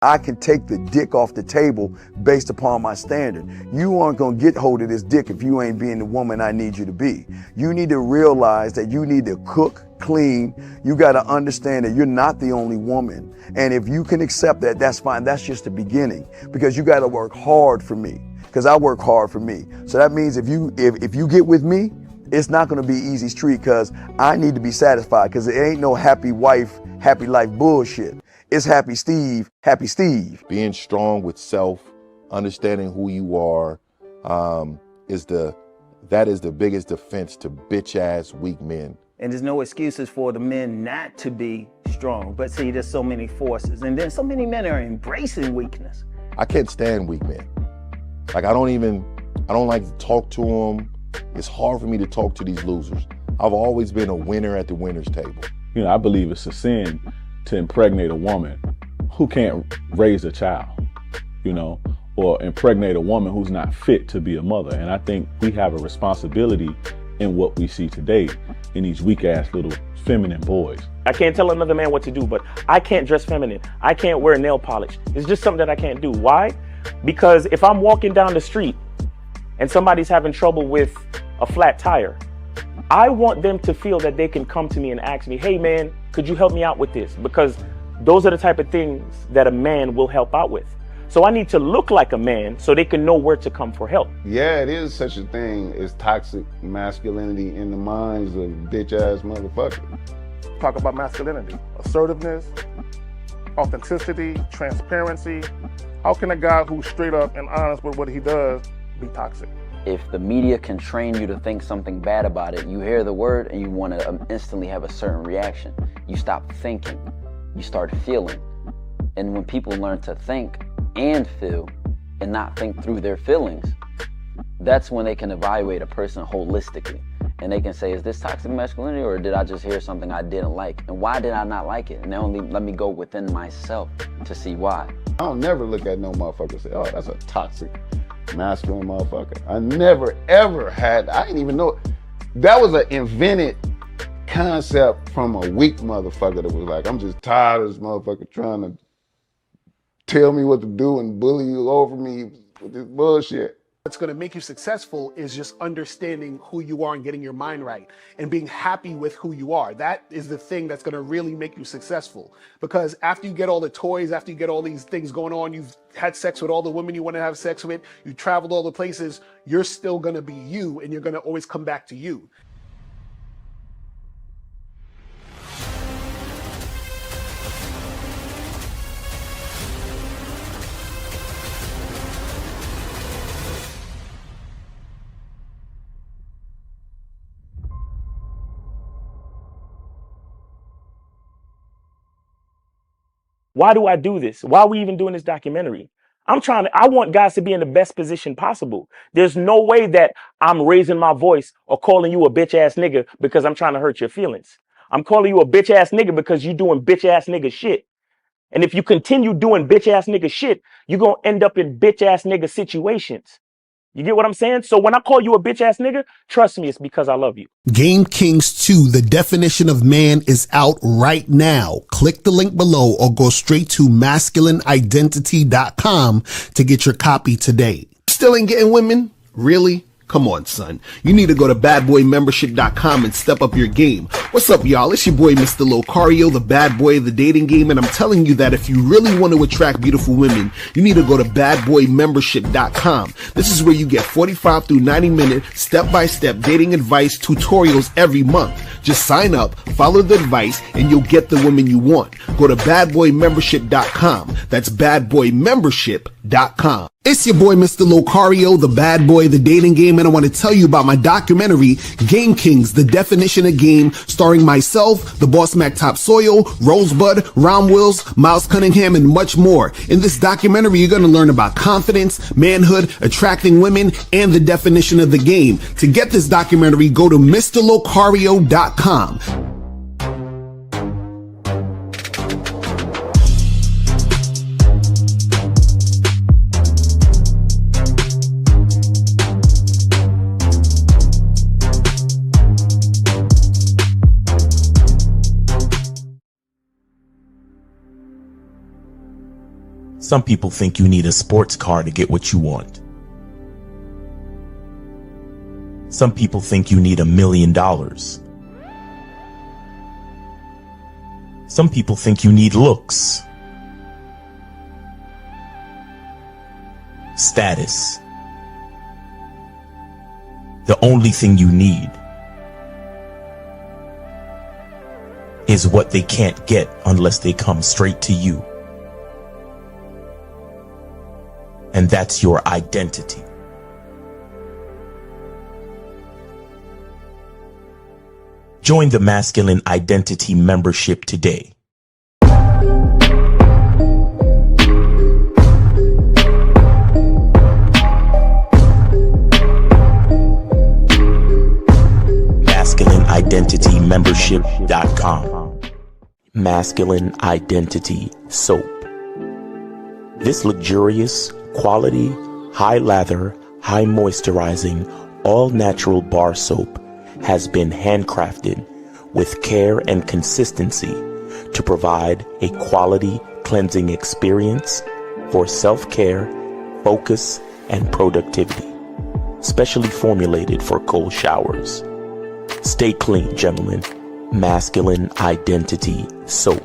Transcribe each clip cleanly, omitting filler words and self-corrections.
I can take the dick off the table based upon my standard. You aren't gonna get hold of this dick if you ain't being the woman I need you to be. You need to realize that you need to cook, clean. You gotta understand that you're not the only woman. And if you can accept that, that's fine. That's just the beginning, because you gotta work hard for me, because I work hard for me. So that means if you get with me, it's not gonna be easy street, because I need to be satisfied, because it ain't no happy wife, happy life bullshit. It's happy Steve, happy Steve. Being strong with self, understanding who you are, that is the biggest defense to bitch ass weak men. And there's no excuses for the men not to be strong. But see, there's so many forces, and then so many men are embracing weakness. I can't stand weak men. Like I don't like to talk to them. It's hard for me to talk to these losers. I've always been a winner at the winner's table. You know, I believe it's a sin to impregnate a woman who can't raise a child, you know, or impregnate a woman who's not fit to be a mother. And I think we have a responsibility in what we see today in these weak ass little feminine boys. I can't tell another man what to do, but I can't dress feminine. I can't wear nail polish. It's just something that I can't do. Why? Because if I'm walking down the street and somebody's having trouble with a flat tire, I want them to feel that they can come to me and ask me, hey man, could you help me out with this? Because those are the type of things that a man will help out with. So I need to look like a man so they can know where to come for help. Yeah, it is such a thing as toxic masculinity in the minds of bitch ass motherfuckers. Talk about masculinity, assertiveness, authenticity, transparency. How can a guy who's straight up and honest with what he does be toxic? If the media can train you to think something bad about it, you hear the word and you want to instantly have a certain reaction. You stop thinking, you start feeling. And when people learn to think and feel and not think through their feelings, that's when they can evaluate a person holistically. And they can say, is this toxic masculinity, or did I just hear something I didn't like? And why did I not like it? And only let me go within myself to see why. I don't never look at no motherfucker and say, oh, that's a toxic masculine motherfucker. I never ever had, I didn't even know. That was an invented concept from a weak motherfucker that was like, I'm just tired of this motherfucker trying to tell me what to do and bully you over me with this bullshit. What's going to make you successful is just understanding who you are and getting your mind right and being happy with who you are. That is the thing that's going to really make you successful. Because after you get all the toys, after you get all these things going on, you've had sex with all the women you want to have sex with, you traveled all the places, you're still going to be you, and you're going to always come back to you. Why do I do this? Why are we even doing this documentary? I want guys to be in the best position possible. There's no way that I'm raising my voice or calling you a bitch ass nigga because I'm trying to hurt your feelings. I'm calling you a bitch ass nigga because you're doing bitch ass nigga shit. And if you continue doing bitch ass nigga shit, you're going to end up in bitch ass nigga situations. You get what I'm saying? So when I call you a bitch ass nigga, trust me, it's because I love you. Game Kings 2, The Definition of Man, is out right now. Click the link below or go straight to masculineidentity.com to get your copy today. Still ain't getting women? Really? Come on, son. You need to go to badboymembership.com and step up your game. What's up, y'all? It's your boy, Mr. Locario, the bad boy of the dating game, and I'm telling you that if you really want to attract beautiful women, you need to go to badboymembership.com. This is where you get 45 through 90-minute step-by-step dating advice tutorials every month. Just sign up, follow the advice, and you'll get the women you want. Go to badboymembership.com. That's badboymembership.com. It's your boy, Mr. Locario, the bad boy of the dating game, and I want to tell you about my documentary, Game Kings, The Definition of Game, starring myself, the Boss Mac Top Soil, Rosebud, Ron Wills, Miles Cunningham, and much more. In this documentary, you're going to learn about confidence, manhood, attracting women, and the definition of the game. To get this documentary, go to MrLocario.com. Some people think you need a sports car to get what you want. Some people think you need $1 million. Some people think you need looks, status. The only thing you need is what they can't get unless they come straight to you. And that's your identity. Join the Masculine Identity membership today. MasculineIdentityMembership.com. Masculine Identity Soap. This luxurious, quality, high lather, high moisturizing, all natural bar soap has been handcrafted with care and consistency to provide a quality cleansing experience for self-care, focus, and productivity. Specially formulated for cold showers. Stay clean, gentlemen. Masculine Identity Soap.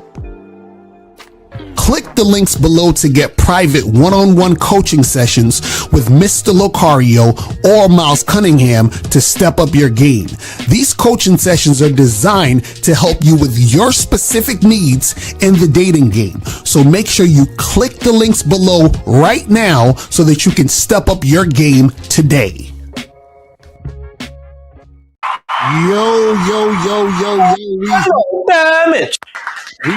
Click the links below to get private one-on-one coaching sessions with Mr. Locario or Miles Cunningham to step up your game. These coaching sessions are designed to help you with your specific needs in the dating game. So make sure you click the links below right now so that you can step up your game today. Yo, Damage. we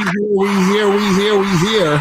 here.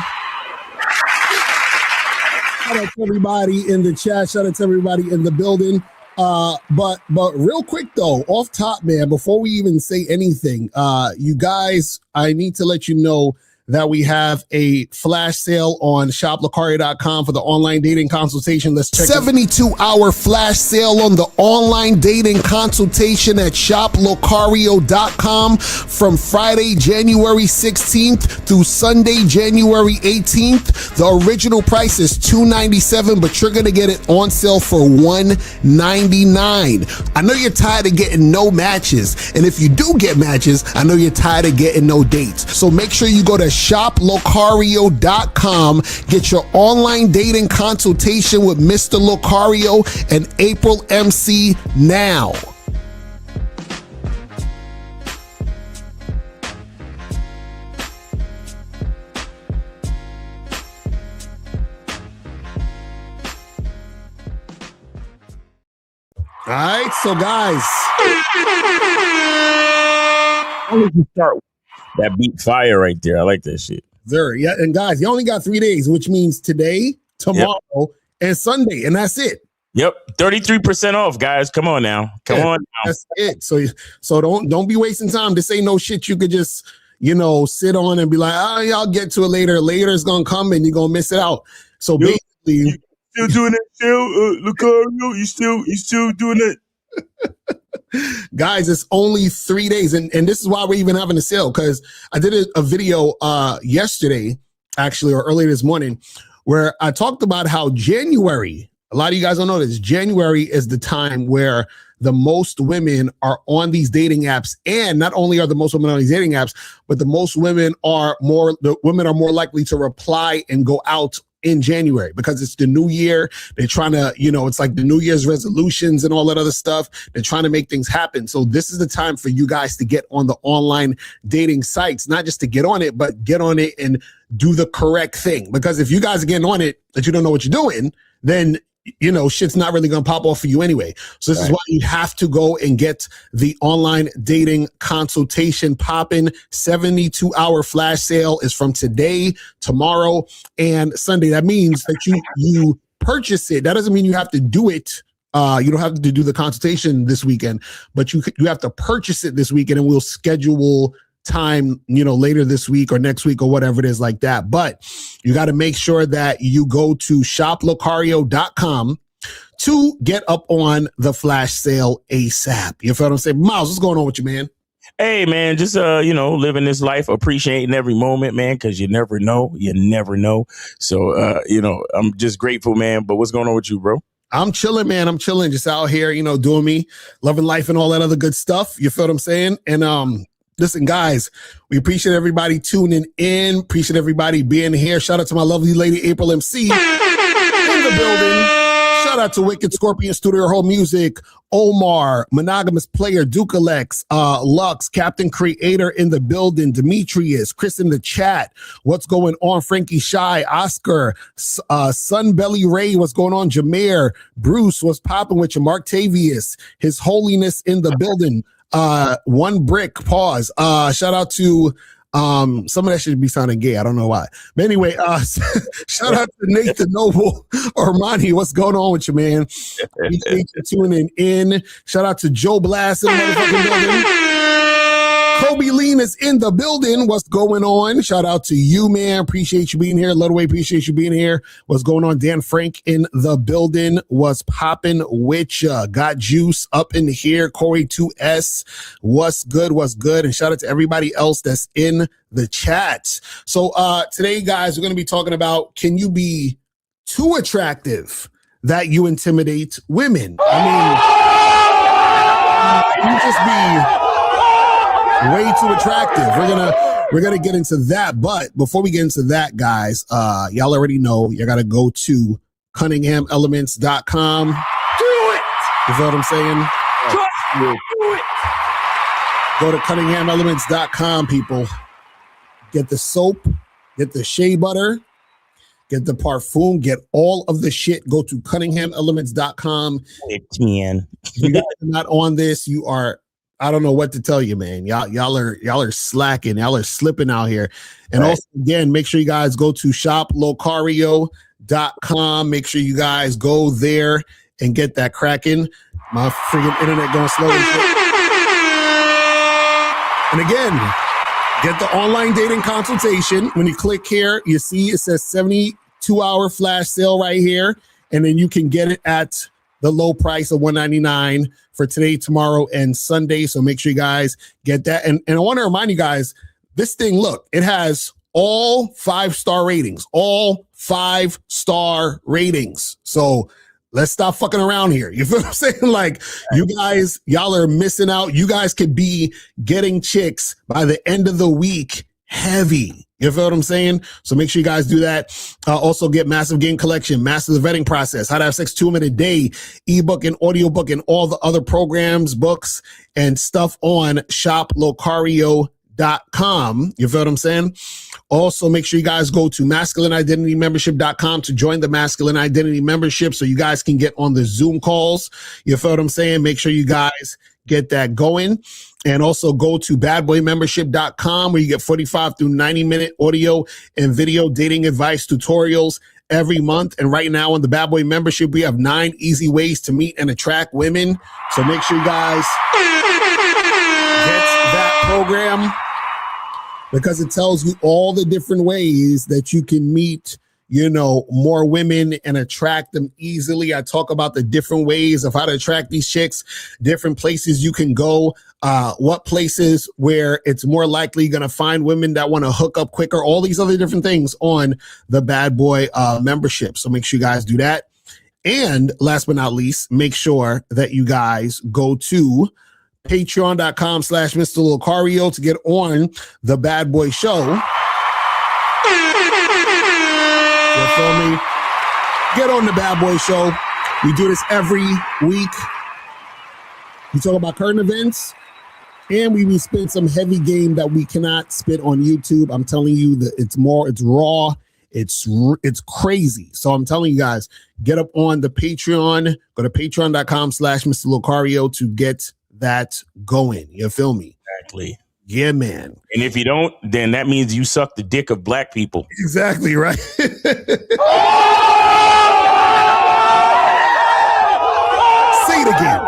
Shout out to everybody in the chat. Shout out to everybody in the building. But real quick though, off top, man, before we even say anything, you guys, I need to let you know that we have a flash sale on shoplocario.com for the online dating consultation. Let's check 72-hour flash sale on the online dating consultation at shoplocario.com from Friday, January 16th through Sunday, January 18th. The original price is $297, but you're going to get it on sale for $199. I know you're tired of getting no matches. And if you do get matches, I know you're tired of getting no dates. So make sure you go to shoplocario.com. Get your online dating consultation with Mr. Locario and April MC now. All right, so guys, How did you start? That beat fire right there. I like that shit. there, yeah, and guys, you only got 3 days, which means today, tomorrow, and Sunday, and that's it. Yep, 33% off, guys. Come on now. Come on now. That's it. So don't be wasting time. This ain't no shit you could just sit on and be like, I'll get to it later. Later is gonna come and you're gonna miss it out. So basically, you still doing that still, Locario? You still doing it? guys, it's only 3 days, and this is why we're even having a sale, because I did a video yesterday, actually, or earlier this morning, where I talked about how January, a lot of you guys don't know this, January is the time where the most women are on these dating apps, and not only are the most women on these dating apps, but the women are more likely to reply and go out in January, because it's the new year. They're trying to, it's like the New Year's resolutions and all that other stuff. They're trying to make things happen. So this is the time for you guys to get on the online dating sites, not just to get on it, but get on it and do the correct thing. Because if you guys are getting on it that you don't know what you're doing, then shit's not really going to pop off for you anyway. So this is why you have to go and get the online dating consultation popping. 72-hour flash sale is from today, tomorrow, and Sunday. That means that you purchase it. That doesn't mean you have to do it. You don't have to do the consultation this weekend, but you have to purchase it this weekend, and we'll schedule time, later this week or next week or whatever it is like that. But you got to make sure that you go to shoplocario.com to get up on the flash sale ASAP. You feel what I'm saying? Miles, what's going on with you, man? Hey, man, just living this life, appreciating every moment, man, because you never know. You never know. So, I'm just grateful, man. But what's going on with you, bro? I'm chilling, man. I'm chilling, just out here, doing me, loving life and all that other good stuff. You feel what I'm saying? And listen, guys, we appreciate everybody tuning in. Appreciate everybody being here. Shout out to my lovely lady, April MC, in the building. Shout out to Wicked Scorpion Studio Hall Music, Omar, Monogamous Player, Dukalex, Lux, Captain Creator in the building, Demetrius, Chris in the chat. What's going on? Frankie Shy, Oscar, Sunbelly Ray, what's going on? Jameer, Bruce, what's popping with you? Marktavius, His Holiness in the building. One brick, pause. Shout out to some of that should be sounding gay. I don't know why. But anyway, shout out to Nathan Noble, Armani. What's going on with you, man? Appreciate you tuning in. Shout out to Joe Blast in the motherfucking building. Kobe Lean is in the building. What's going on? Shout out to you, man. Appreciate you being here. Ludway, appreciate you being here. What's going on? Dan Frank in the building. What's popping with ya? Got Juice up in here. Corey 2S. What's good? What's good? And shout out to everybody else that's in the chat. So today, guys, we're going to be talking about, can you be too attractive that you intimidate women? I mean, you just be way too attractive. We're gonna get into that, but before we get into that, guys, y'all already know you gotta go to CunninghamElements.com. Do it. You feel what I'm saying? Do it. Go to CunninghamElements.com, people. Get the soap, get the shea butter, get the parfum, get all of the shit. Go to CunninghamElements.com. If you guys are not on this, you are. I don't know what to tell you, man. Y'all are slacking. Y'all are slipping out here. And also, again, make sure you guys go to shoplocario.com. Make sure you guys go there and get that cracking. My freaking internet going slow and shit. And again, get the online dating consultation. When you click here, you see it says 72-hour flash sale right here. And then you can get it at the low price of $199 for today, tomorrow, and Sunday. So make sure you guys get that. And I want to remind you guys, this thing, look, it has all 5-star ratings, all 5-star ratings. So let's stop fucking around here. You feel what I'm saying? Like, you guys, y'all are missing out. You guys could be getting chicks by the end of the week heavy. You feel what I'm saying? So make sure you guys do that. Also get Massive Game Collection, Master the Vetting Process, How to Have Sex 2 Minute a Day, ebook and audiobook, and all the other programs, books, and stuff on shoplocario.com. You feel what I'm saying? Also, make sure you guys go to masculineidentitymembership.com to join the Masculine Identity Membership so you guys can get on the Zoom calls. You feel what I'm saying? Make sure you guys get that going. And also go to badboymembership.com where you get 45 through 90-minute audio and video dating advice tutorials every month. And right now on the Bad Boy membership, we have 9 easy ways to meet and attract women. So make sure you guys get that program because it tells you all the different ways that you can meet, more women and attract them easily. I talk about the different ways of how to attract these chicks, different places you can go, what places where it's more likely going to find women that want to hook up quicker, all these other different things on the Bad Boy membership. So make sure you guys do that. And last but not least, make sure that you guys go to patreon.com/Mr. Locario to get on the Bad Boy show. You feel me? Get on the Bad Boy show. We do this every week. We talk about current events, and we spit some heavy game that we cannot spit on YouTube. I'm telling you that it's raw, it's crazy. So I'm telling you guys, get up on the Patreon. Go to patreon.com/Mr. Locario to get that going. You feel me? Exactly. Yeah, man. And if you don't, then that means you suck the dick of black people. Exactly right. Say it again.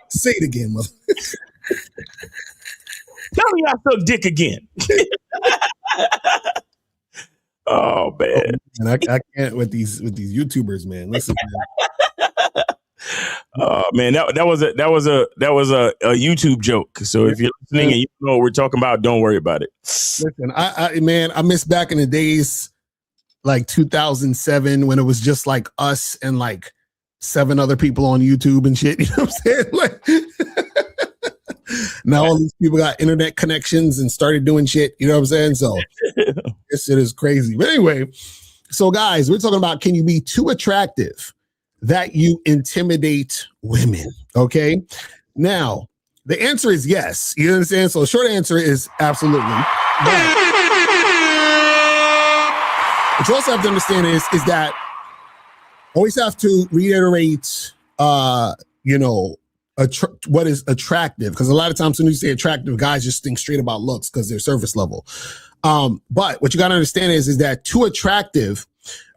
Say it again, mother. Tell me I suck dick again. Oh man. And I can't with these YouTubers, man. Listen, man. Man, that was a YouTube joke. So if you're listening and you know what we're talking about, don't worry about it. Listen, I miss back in the days, like 2007, when it was just like us and like 7 other people on YouTube and shit. You know what I'm saying? Like, now all these people got internet connections and started doing shit. You know what I'm saying? So this shit is crazy. But anyway, so guys, we're talking about, can you be too attractive that you intimidate women? Okay. Now, the answer is yes. You understand? So the short answer is absolutely. But what you also have to understand is that always have to reiterate, what is attractive. Because a lot of times when you say attractive, guys just think straight about looks because they're surface level. But what you got to understand is that too attractive,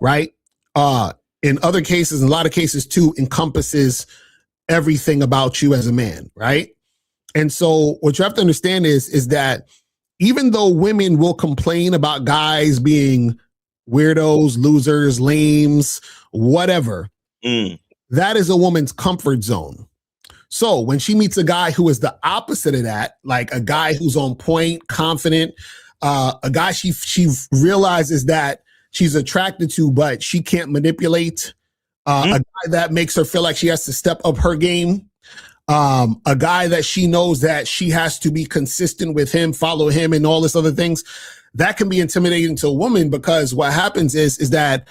right? In other cases, in a lot of cases too, encompasses everything about you as a man, right? And so what you have to understand is that even though women will complain about guys being weirdos, losers, lames, whatever, that is a woman's comfort zone. So when she meets a guy who is the opposite of that, like a guy who's on point, confident, a guy she realizes that she's attracted to, but she can't manipulate, a guy that makes her feel like she has to step up her game, a guy that she knows that she has to be consistent with him, follow him, and all this other things, that can be intimidating to a woman, because what happens is that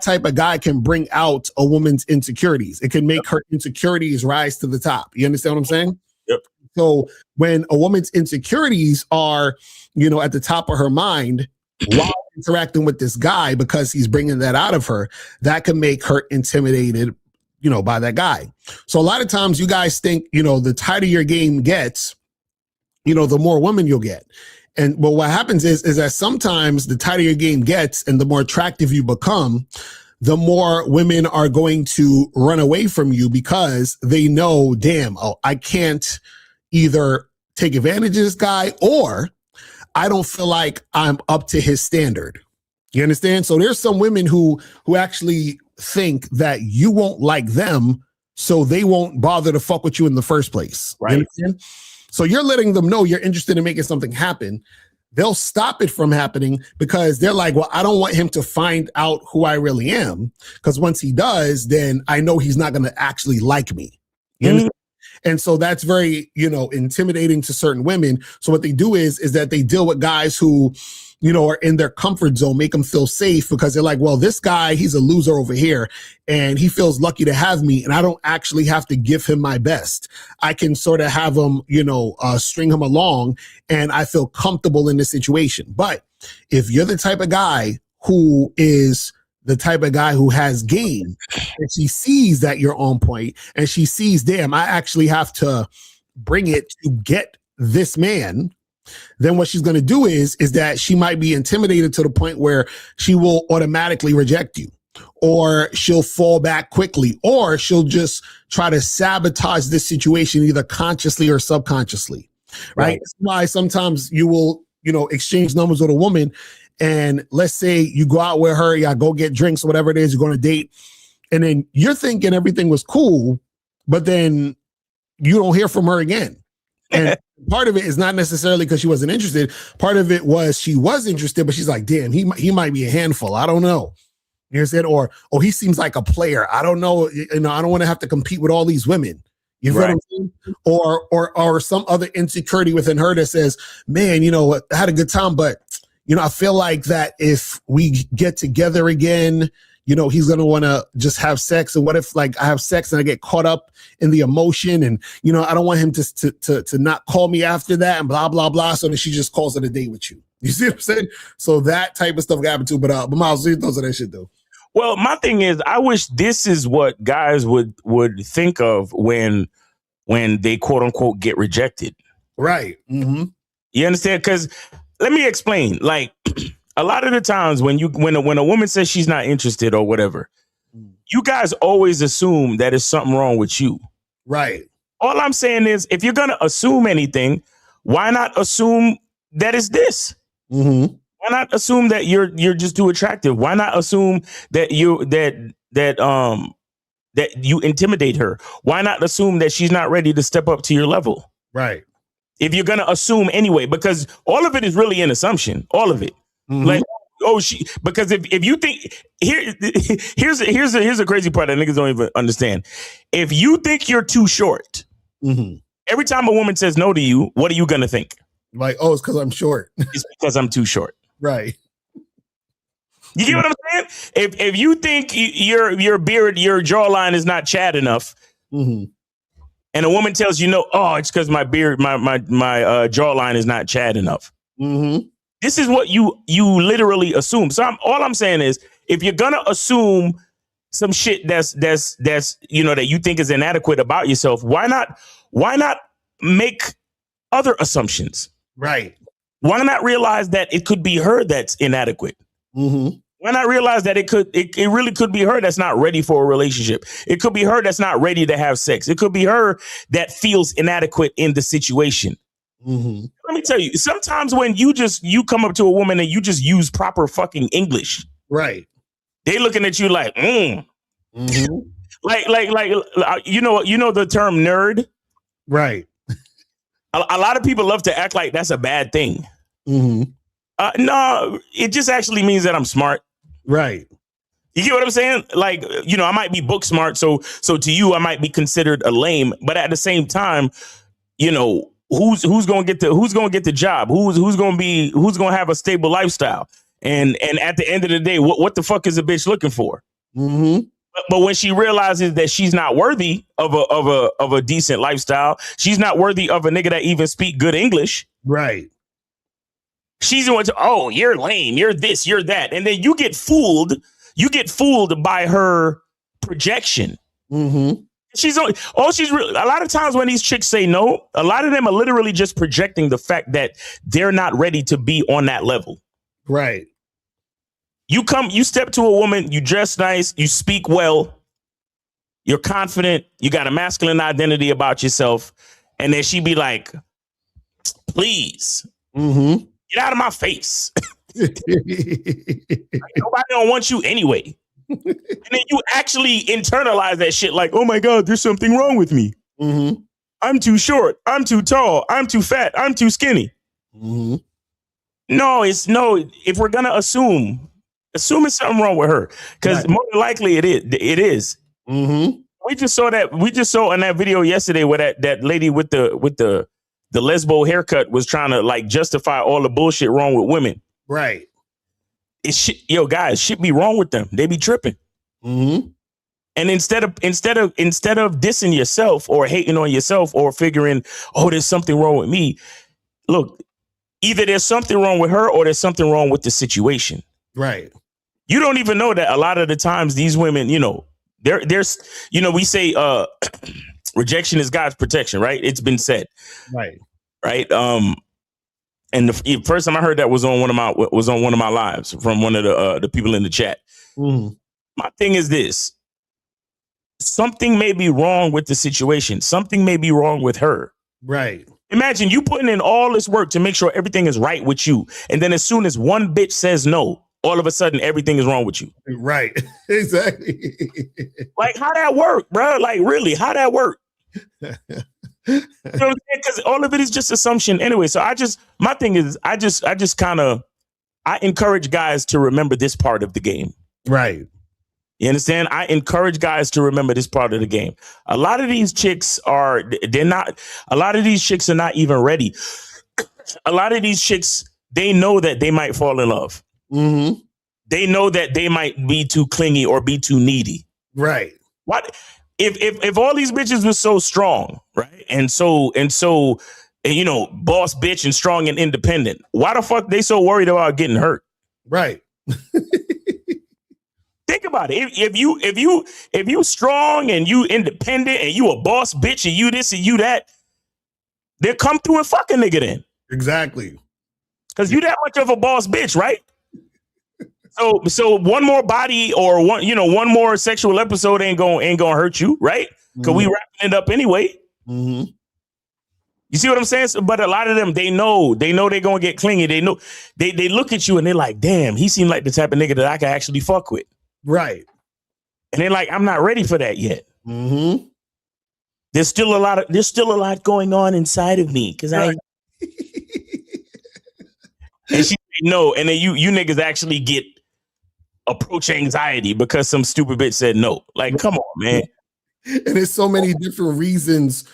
type of guy can bring out a woman's insecurities. It can make her insecurities rise to the top. You understand what I'm saying? Yep. So when a woman's insecurities are, at the top of her mind while interacting with this guy, because he's bringing that out of her, that can make her intimidated, by that guy. So a lot of times you guys think, the tighter your game gets, the more women you'll get. And but what happens is that sometimes the tighter your game gets and the more attractive you become, the more women are going to run away from you, because they know, damn, I can't either take advantage of this guy, or I don't feel like I'm up to his standard. You understand? So there's some women who actually think that you won't like them, so they won't bother to fuck with you in the first place. Right. You understand? So you're letting them know you're interested in making something happen. They'll stop it from happening because they're like, well, I don't want him to find out who I really am, because once he does, then I know he's not going to actually like me. You understand? And so that's very, intimidating to certain women. So what they do is that they deal with guys who, are in their comfort zone, make them feel safe, because they're like, well, this guy, he's a loser over here and he feels lucky to have me, and I don't actually have to give him my best. I can sort of have him, string him along, and I feel comfortable in this situation. But if you're the type of guy who is the type of guy who has game, and she sees that you're on point, and she sees, damn, I actually have to bring it to get this man, then what she's going to do is that she might be intimidated to the point where she will automatically reject you, or she'll fall back quickly, or she'll just try to sabotage this situation either consciously or subconsciously. Right? That's why sometimes you will, exchange numbers with a woman, and let's say you go out with her, y'all go get drinks, whatever it is, you're going to date, and then you're thinking everything was cool, but then you don't hear from her again. And part of it is not necessarily because she wasn't interested. Part of it was she was interested, but she's like, damn, he might be a handful. I don't know. You understand? Or, he seems like a player. I don't know. I don't want to have to compete with all these women. You feel what I'm saying? Or some other insecurity within her that says, man, I had a good time, but, I feel like that if we get together again, he's going to want to just have sex. And what if like I have sex and I get caught up in the emotion, and, I don't want him to not call me after that, and blah, blah, blah. So then she just calls it a day with you. You see what I'm saying? So that type of stuff can happen too. But Miles, what those are that shit though? Well, my thing is, I wish this is what guys would think of when they quote unquote get rejected. Right. Mm-hmm. You understand? Because let me explain. Like, a lot of the times when a woman says she's not interested or whatever, you guys always assume that there's something wrong with you. Right. All I'm saying is, if you're gonna assume anything, why not assume that it's this? Mm-hmm. Why not assume that you're just too attractive? Why not assume that that you intimidate her? Why not assume that she's not ready to step up to your level? Right. If you're gonna assume anyway, because all of it is really an assumption. All of it. Like, because if you think here's a crazy part that niggas don't even understand. If you think you're too short, every time a woman says no to you, what are you gonna think? Like, oh, it's because I'm short. It's because I'm too short. Right. You get what I'm saying? If you think your beard, your jawline is not Chad enough, and a woman tells you no, oh, it's because my beard, my jawline is not Chad enough. This is what you literally assume. So all I'm saying is, if you're gonna assume some shit that's that you think is inadequate about yourself, why not make other assumptions? Right. Why not realize that it could be her that's inadequate? Why not realize that it really could be her that's not ready for a relationship? It could be her that's not ready to have sex. It could be her that feels inadequate in the situation. Let me tell you, sometimes when you come up to a woman and you just use proper fucking English, right? They looking at you like, like you know the term nerd, right? A lot of people love to act like that's a bad thing. No, it just actually means that I'm smart. Right. You get what I'm saying? Like, I might be book smart, so to you I might be considered a lame, but at the same time, who's going to get the job? Who's going to have a stable lifestyle? And at the end of the day, what the fuck is a bitch looking for? But when she realizes that she's not worthy of a decent lifestyle, she's not worthy of a nigga that even speak good English. Right. She's going to, oh, you're lame, you're this, you're that. And then you get fooled. You get fooled by her projection. A lot of times when these chicks say no, a lot of them are literally just projecting the fact that they're not ready to be on that level. Right. You step to a woman, you dress nice, you speak well, you're confident, you got a masculine identity about yourself. And then she be like, please. Get out of my face. Like, nobody don't want you anyway. And then you actually internalize that shit like, oh my God, there's something wrong with me. I'm too short. I'm too tall. I'm too fat. I'm too skinny. No, if we're going to assume it's something wrong with her. Because more than likely it is. We just saw in that video yesterday where that lady with the lesbo haircut was trying to like justify all the bullshit wrong with women. Right. Guys, shit be wrong with them. They be tripping. And instead of dissing yourself or hating on yourself or figuring, oh, there's something wrong with me. Look, either there's something wrong with her or there's something wrong with the situation. Right. You don't even know that a lot of the times these women, there's we say rejection is God's protection, right? It's been said. Right. And the first time I heard that was on one of my lives from one of the people in the chat. My thing is this. Something may be wrong with the situation. Something may be wrong with her. Right. Imagine you putting in all this work to make sure everything is right with you. And then as soon as one bitch says no, all of a sudden everything is wrong with you. Right. Exactly. Like, how that work, bro? Like, really, how that work? Because all of it is just assumption anyway. So my thing is, I encourage guys to remember this part of the game. Right. You understand? I encourage guys to remember this part of the game. A lot of these chicks are not even ready. A lot of these chicks, they know that they might fall in love. They know that they might be too clingy or be too needy. Right. What if all these bitches were so strong, right? And so boss bitch and strong and independent, why the fuck they so worried about getting hurt? Right. Think about it. If you strong and you independent and you a boss bitch and you this and you that, they'll come through and fuck a nigga then. Exactly. Because you that much of a boss bitch, right? So one more body or one more sexual episode ain't gonna hurt you, right? Because we wrapping it up anyway. You see what I'm saying? So, but a lot of them, they know they're gonna get clingy. They know they look at you and they're like, damn, he seemed like the type of nigga that I can actually fuck with. Right. And they're like, I'm not ready for that yet. Mm-hmm. There's still a lot going on inside of me because I. And she said no, and then you niggas actually get approach anxiety because some stupid bitch said no. Like, come on, man. And there's so many different reasons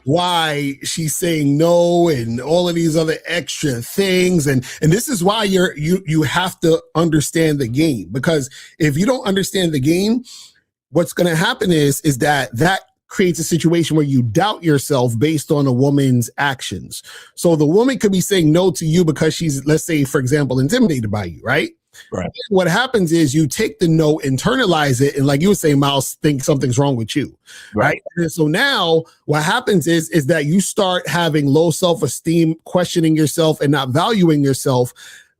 why she's saying no and all of these other extra things. And this is why you have to understand the game, because if you don't understand the game, what's going to happen is that creates a situation where you doubt yourself based on a woman's actions. So the woman could be saying no to you because she's, let's say, for example, intimidated by you, right? Right. What happens is you take the no, internalize it, and like you were saying, Miles, think something's wrong with you, right? And so now what happens is that you start having low self-esteem, questioning yourself and not valuing yourself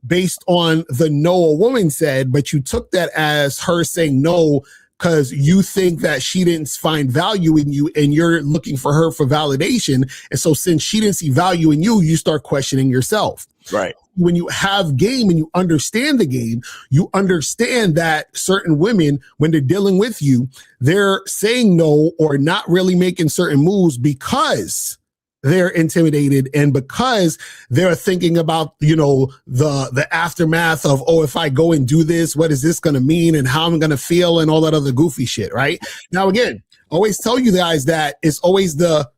based on the no a woman said, but you took that as her saying no because you think that she didn't find value in you and you're looking for her for validation. And so since she didn't see value in you, you start questioning yourself. Right. When you have game and you understand the game, you understand that certain women, when they're dealing with you, they're saying no or not really making certain moves because they're intimidated and because they're thinking about, the aftermath of, oh, if I go and do this, what is this going to mean and how I'm going to feel and all that other goofy shit, right? Now, again, always tell you guys that it's always the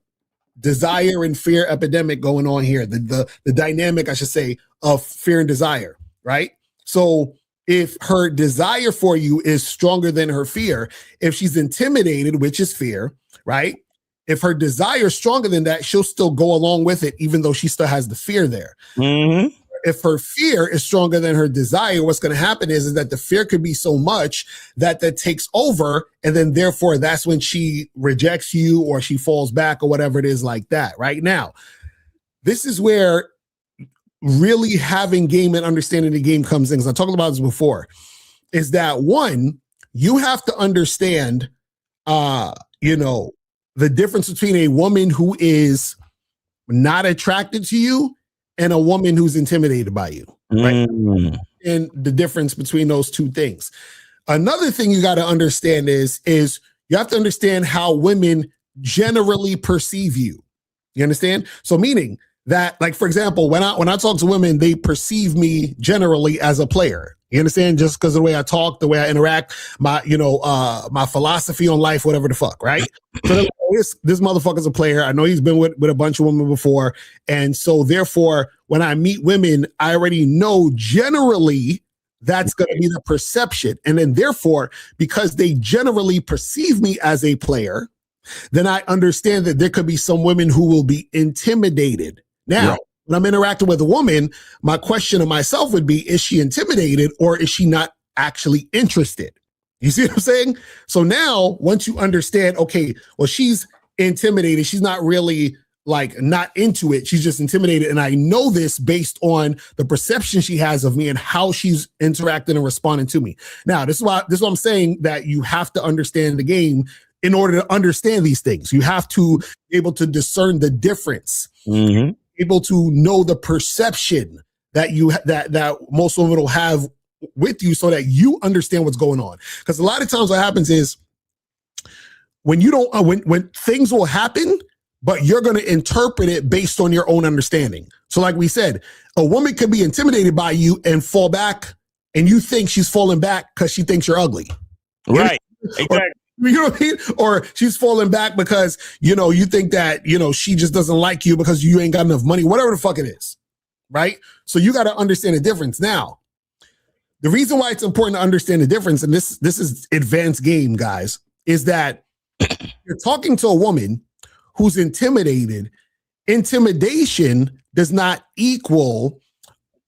desire and fear epidemic going on here, the dynamic, I should say, of fear and desire, right? So if her desire for you is stronger than her fear, if she's intimidated, which is fear, right? If her desire is stronger than that, she'll still go along with it, even though she still has the fear there. Mm-hmm. If her fear is stronger than her desire, what's going to happen is that the fear could be so much that takes over. And then therefore, that's when she rejects you or she falls back or whatever it is like that. Right now, this is where really having game and understanding the game comes in. Because I talked about this before, is that one, you have to understand, the difference between a woman who is not attracted to you and a woman who's intimidated by you, right? And the difference between those two things. Another thing you got to understand is you have to understand how women generally perceive you. You understand? So meaning that, like, for example, when I talk to women, they perceive me generally as a player. You understand? Just because of the way I talk, the way I interact, my philosophy on life, whatever the fuck, right? So like, this motherfucker's a player. I know he's been with a bunch of women before. And so therefore, when I meet women, I already know generally that's going to be the perception. And then therefore, because they generally perceive me as a player, then I understand that there could be some women who will be intimidated. Now, when I'm interacting with a woman, my question to myself would be, is she intimidated or is she not actually interested? You see what I'm saying? So now, once you understand, okay, well, she's intimidated. She's not really not into it. She's just intimidated. And I know this based on the perception she has of me and how she's interacting and responding to me. Now, this is why I'm saying that you have to understand the game in order to understand these things. You have to be able to discern the difference. Mm-hmm. Able to know the perception that that most women will have with you so that you understand what's going on. Because a lot of times what happens is when you don't, when things will happen, but you're going to interpret it based on your own understanding. So like we said, a woman could be intimidated by you and fall back, and you think she's falling back because she thinks you're ugly. Right. Exactly. You know what I mean? Or she's falling back because, you think that, she just doesn't like you because you ain't got enough money, whatever the fuck it is. Right? So you got to understand the difference. Now, the reason why it's important to understand the difference, and this is advanced game, guys, is that you're talking to a woman who's intimidated. Intimidation does not equal,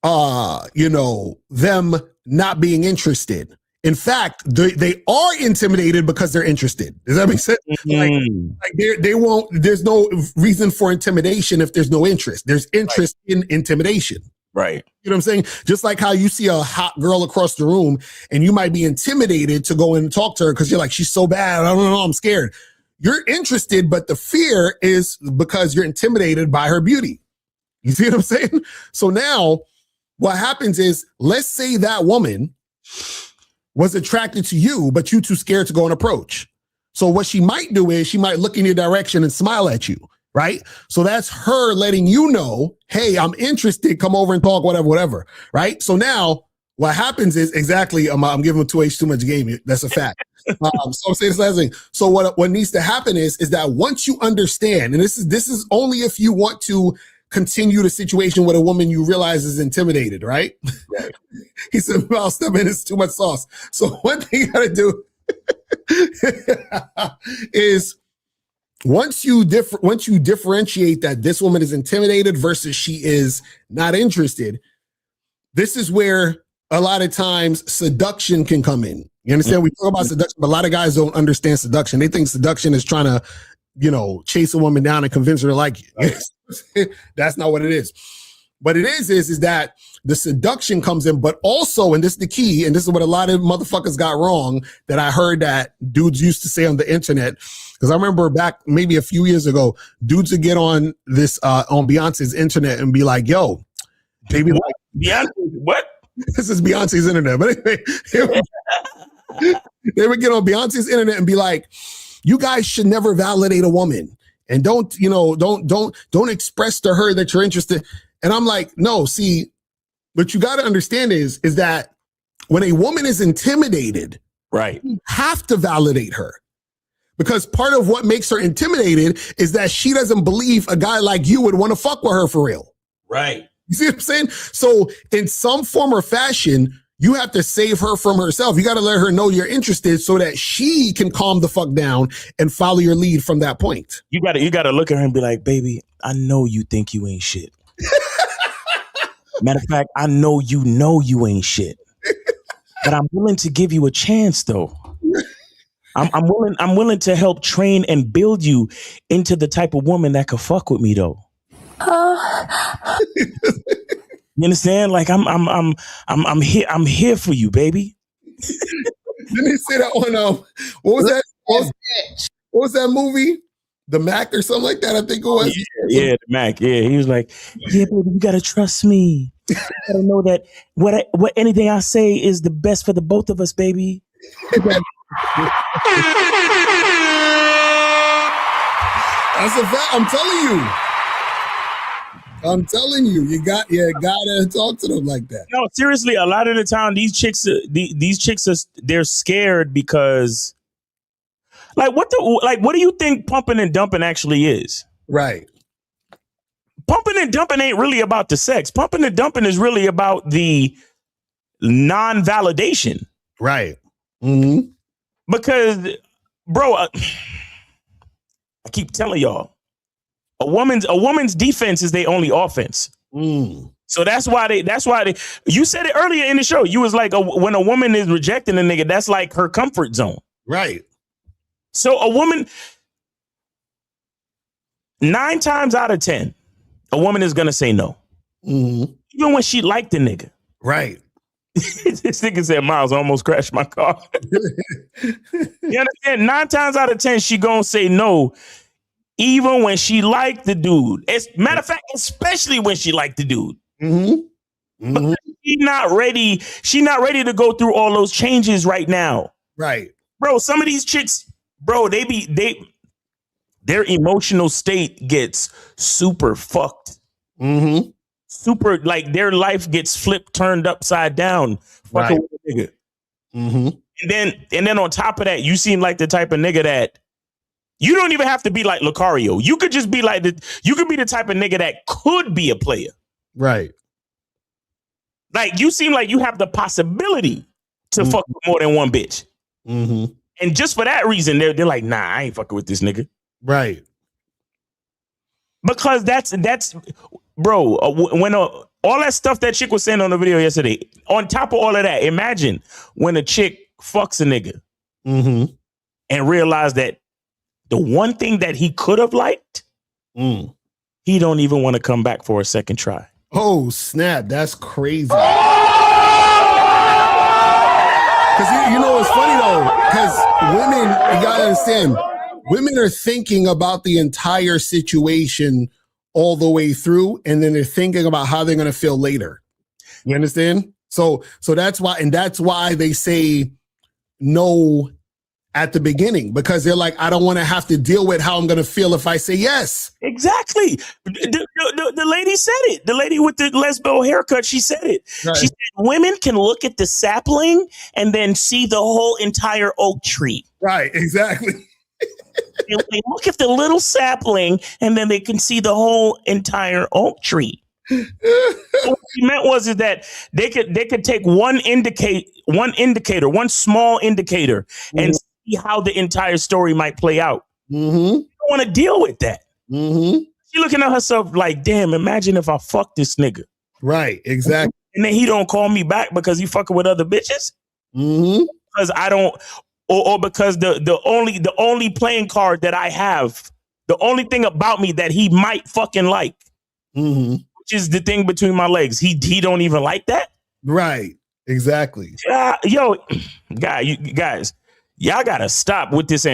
them not being interested. In fact, they are intimidated because they're interested. Does that make sense? They won't. There's no reason for intimidation if there's no interest. There's interest in intimidation. Right. You know what I'm saying? Just like how you see a hot girl across the room and you might be intimidated to go in and talk to her because you're like, she's so bad. I don't know. I'm scared. You're interested, but the fear is because you're intimidated by her beauty. You see what I'm saying? So now what happens is, let's say that woman was attracted to you, but you too scared to go and approach. So what she might do is she might look in your direction and smile at you, right? So that's her letting you know, hey, I'm interested, come over and talk, whatever, right? So now what happens is exactly, I'm giving him 2H too much game. That's a fact. So I'm saying this last thing. So what needs to happen is that once you understand, and this is only if you want to continue the situation with a woman you realize is intimidated, right? Right. He said, well, step in, it's too much sauce. So one thing you gotta do is once you differentiate that this woman is intimidated versus she is not interested, this is where a lot of times seduction can come in. You understand? We talk about seduction, but a lot of guys don't understand seduction. They think seduction is trying to, chase a woman down and convince her to like you. Right. That's not what it is. What it is that the seduction comes in, but also, and this is the key, and this is what a lot of motherfuckers got wrong that I heard that dudes used to say on the internet. Because I remember back maybe a few years ago, dudes would get on this on Beyonce's internet and be like, yo, they be like, Beyonce, what? This is Beyonce's internet. But anyway, they would get on Beyonce's internet and be like, you guys should never validate a woman. And don't express to her that you're interested. And I'm like, no, see, what you got to understand is that when a woman is intimidated, right, you have to validate her. Because part of what makes her intimidated is that she doesn't believe a guy like you would want to fuck with her for real. Right. You see what I'm saying? So in some form or fashion, you have to save her from herself. You got to let her know you're interested so that she can calm the fuck down and follow your lead from that point. You gotta look at her and be like, baby, I know you think you ain't shit. Matter of fact, I know you ain't shit. But I'm willing to give you a chance though. I'm willing to help train and build you into the type of woman that could fuck with me though. You understand? Like I'm here for you, baby. Let me say that on what was that movie? The Mac or something like that, I think it was. Yeah, the Mac. Yeah, he was like, yeah, baby, you gotta trust me. You gotta know that what anything I say is the best for the both of us, baby. That's a fact. I'm telling you, you gotta talk to them like that. No, seriously, a lot of the time these chicks are they're scared because what do you think pumping and dumping actually is? Right. Pumping and dumping ain't really about the sex. Pumping and dumping is really about the non-validation. Right. Mm-hmm. Because, bro, I keep telling y'all, a woman's defense is their only offense. So that's why they. You said it earlier in the show. You was like, when a woman is rejecting a nigga, that's like her comfort zone. Right. So a woman, 9 times out of 10, a woman is gonna say no, even when she liked the nigga. Right. This nigga said, Miles, I almost crashed my car. You understand? 9 times out of 10, she gonna say no, even when she liked the dude. Matter of fact, especially when she liked the dude. Because she's not ready. She's not ready to go through all those changes right now. Right. Bro, some of these chicks, bro, their emotional state gets super fucked. Super, like their life gets turned upside down. Fucking with a nigga. And then on top of that, you seem like the type of nigga that you don't even have to be like Locario. You could just be like you could be the type of nigga that could be a player. Right. Like you seem like you have the possibility to fuck with more than one bitch. And just for that reason, they're like, nah, I ain't fucking with this nigga. Right. Because that's bro, when all that stuff that chick was saying on the video yesterday, on top of all of that, imagine when a chick fucks a nigga and realize that the one thing that he could have liked, he don't even want to come back for a second try. Oh, snap. That's crazy. Because you know what's funny, though? Because women, you got to understand, women are thinking about the entire situation all the way through, and then they're thinking about how they're going to feel later. You understand? So that's why they say no at the beginning because they're like, I don't want to have to deal with how I'm going to feel if I say yes. Exactly. The lady said it. The lady with the lesbo haircut, she said it. Right. She said women can look at the sapling and then see the whole entire oak tree. Right, exactly. They look at the little sapling and then they can see the whole entire oak tree. So what she meant was is that they could take one small indicator, and see how the entire story might play out. Mm-hmm. You don't want to deal with that. Mm-hmm. She looking at herself like, damn, imagine if I fuck this nigga. Right, exactly. And then he don't call me back because he fucking with other bitches. Mm-hmm. Because I don't, or because the only playing card that I have, the only thing about me that he might fucking like, which is the thing between my legs. He don't even like that. Right, exactly. Yo, guys, y'all gotta stop with this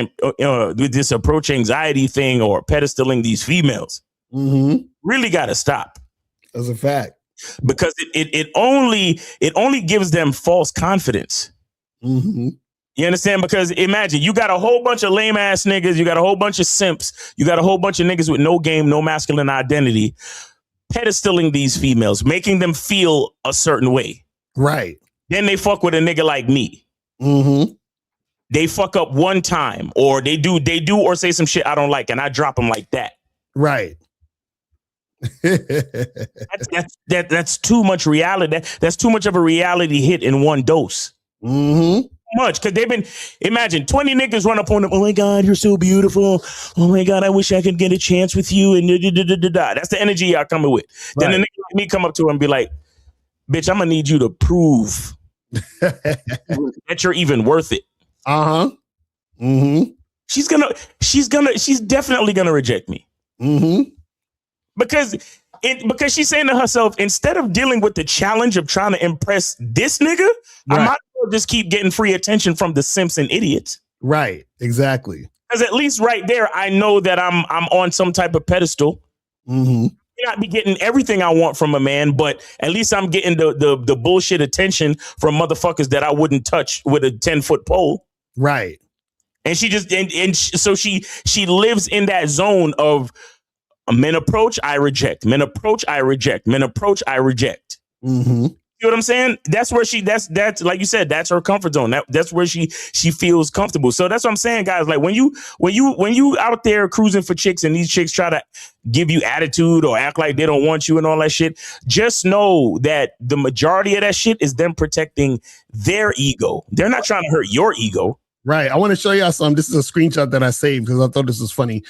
approach anxiety thing or pedestaling these females. Really gotta stop. That's a fact. Because it only gives them false confidence. You understand? Because imagine you got a whole bunch of lame ass niggas, you got a whole bunch of simps, you got a whole bunch of niggas with no game, no masculine identity, pedestaling these females, making them feel a certain way. Right. Then they fuck with a nigga like me. They fuck up one time, or they do or say some shit I don't like, and I drop them like that. Right. That's too much reality. That's too much of a reality hit in one dose. Much, because they've been, imagine 20 niggas run up on them. Oh my God, you're so beautiful. Oh my God, I wish I could get a chance with you. And that's the energy y'all coming with. Right. Then the nigga like me come up to her and be like, bitch, I'm gonna need you to prove that you're even worth it. She's definitely gonna reject me. Because she's saying to herself, instead of dealing with the challenge of trying to impress this nigga, I might as well just keep getting free attention from the simps and idiots. Right, exactly. Because at least right there, I know that I'm on some type of pedestal. May not be getting everything I want from a man, but at least I'm getting the bullshit attention from motherfuckers that I wouldn't touch with a 10-foot pole. Right. And she just so she lives in that zone of men approach, I reject. Men approach, I reject. Men approach, I reject. You know what I'm saying? That's where that's like you said, that's her comfort zone. That's where she feels comfortable. So that's what I'm saying, guys. Like when you out there cruising for chicks and these chicks try to give you attitude or act like they don't want you and all that shit, just know that the majority of that shit is them protecting their ego. They're not trying to hurt your ego. Right. I want to show y'all something. This is a screenshot that I saved because I thought this was funny.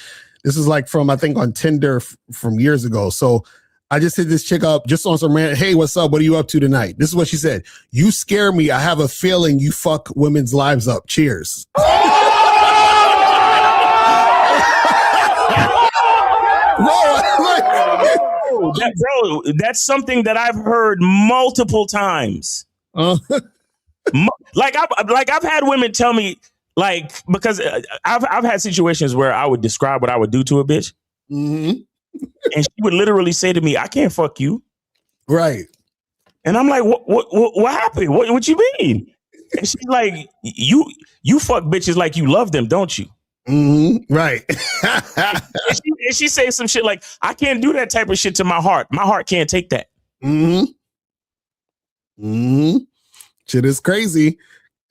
This is like from, I think, on Tinder from years ago. So I just hit this chick up just on some rant. Hey, what's up? What are you up to tonight? This is what she said. You scare me. I have a feeling you fuck women's lives up. Cheers. Bro, that's something that I've heard multiple times. Like I've had women tell me, like, because I've had situations where I would describe what I would do to a bitch. And she would literally say to me, I can't fuck you. Right. And I'm like, what happened? What you mean? And she's like, you fuck bitches like you love them, don't you? Right. and she says some shit like, I can't do that type of shit to my heart. My heart can't take that. Shit is crazy.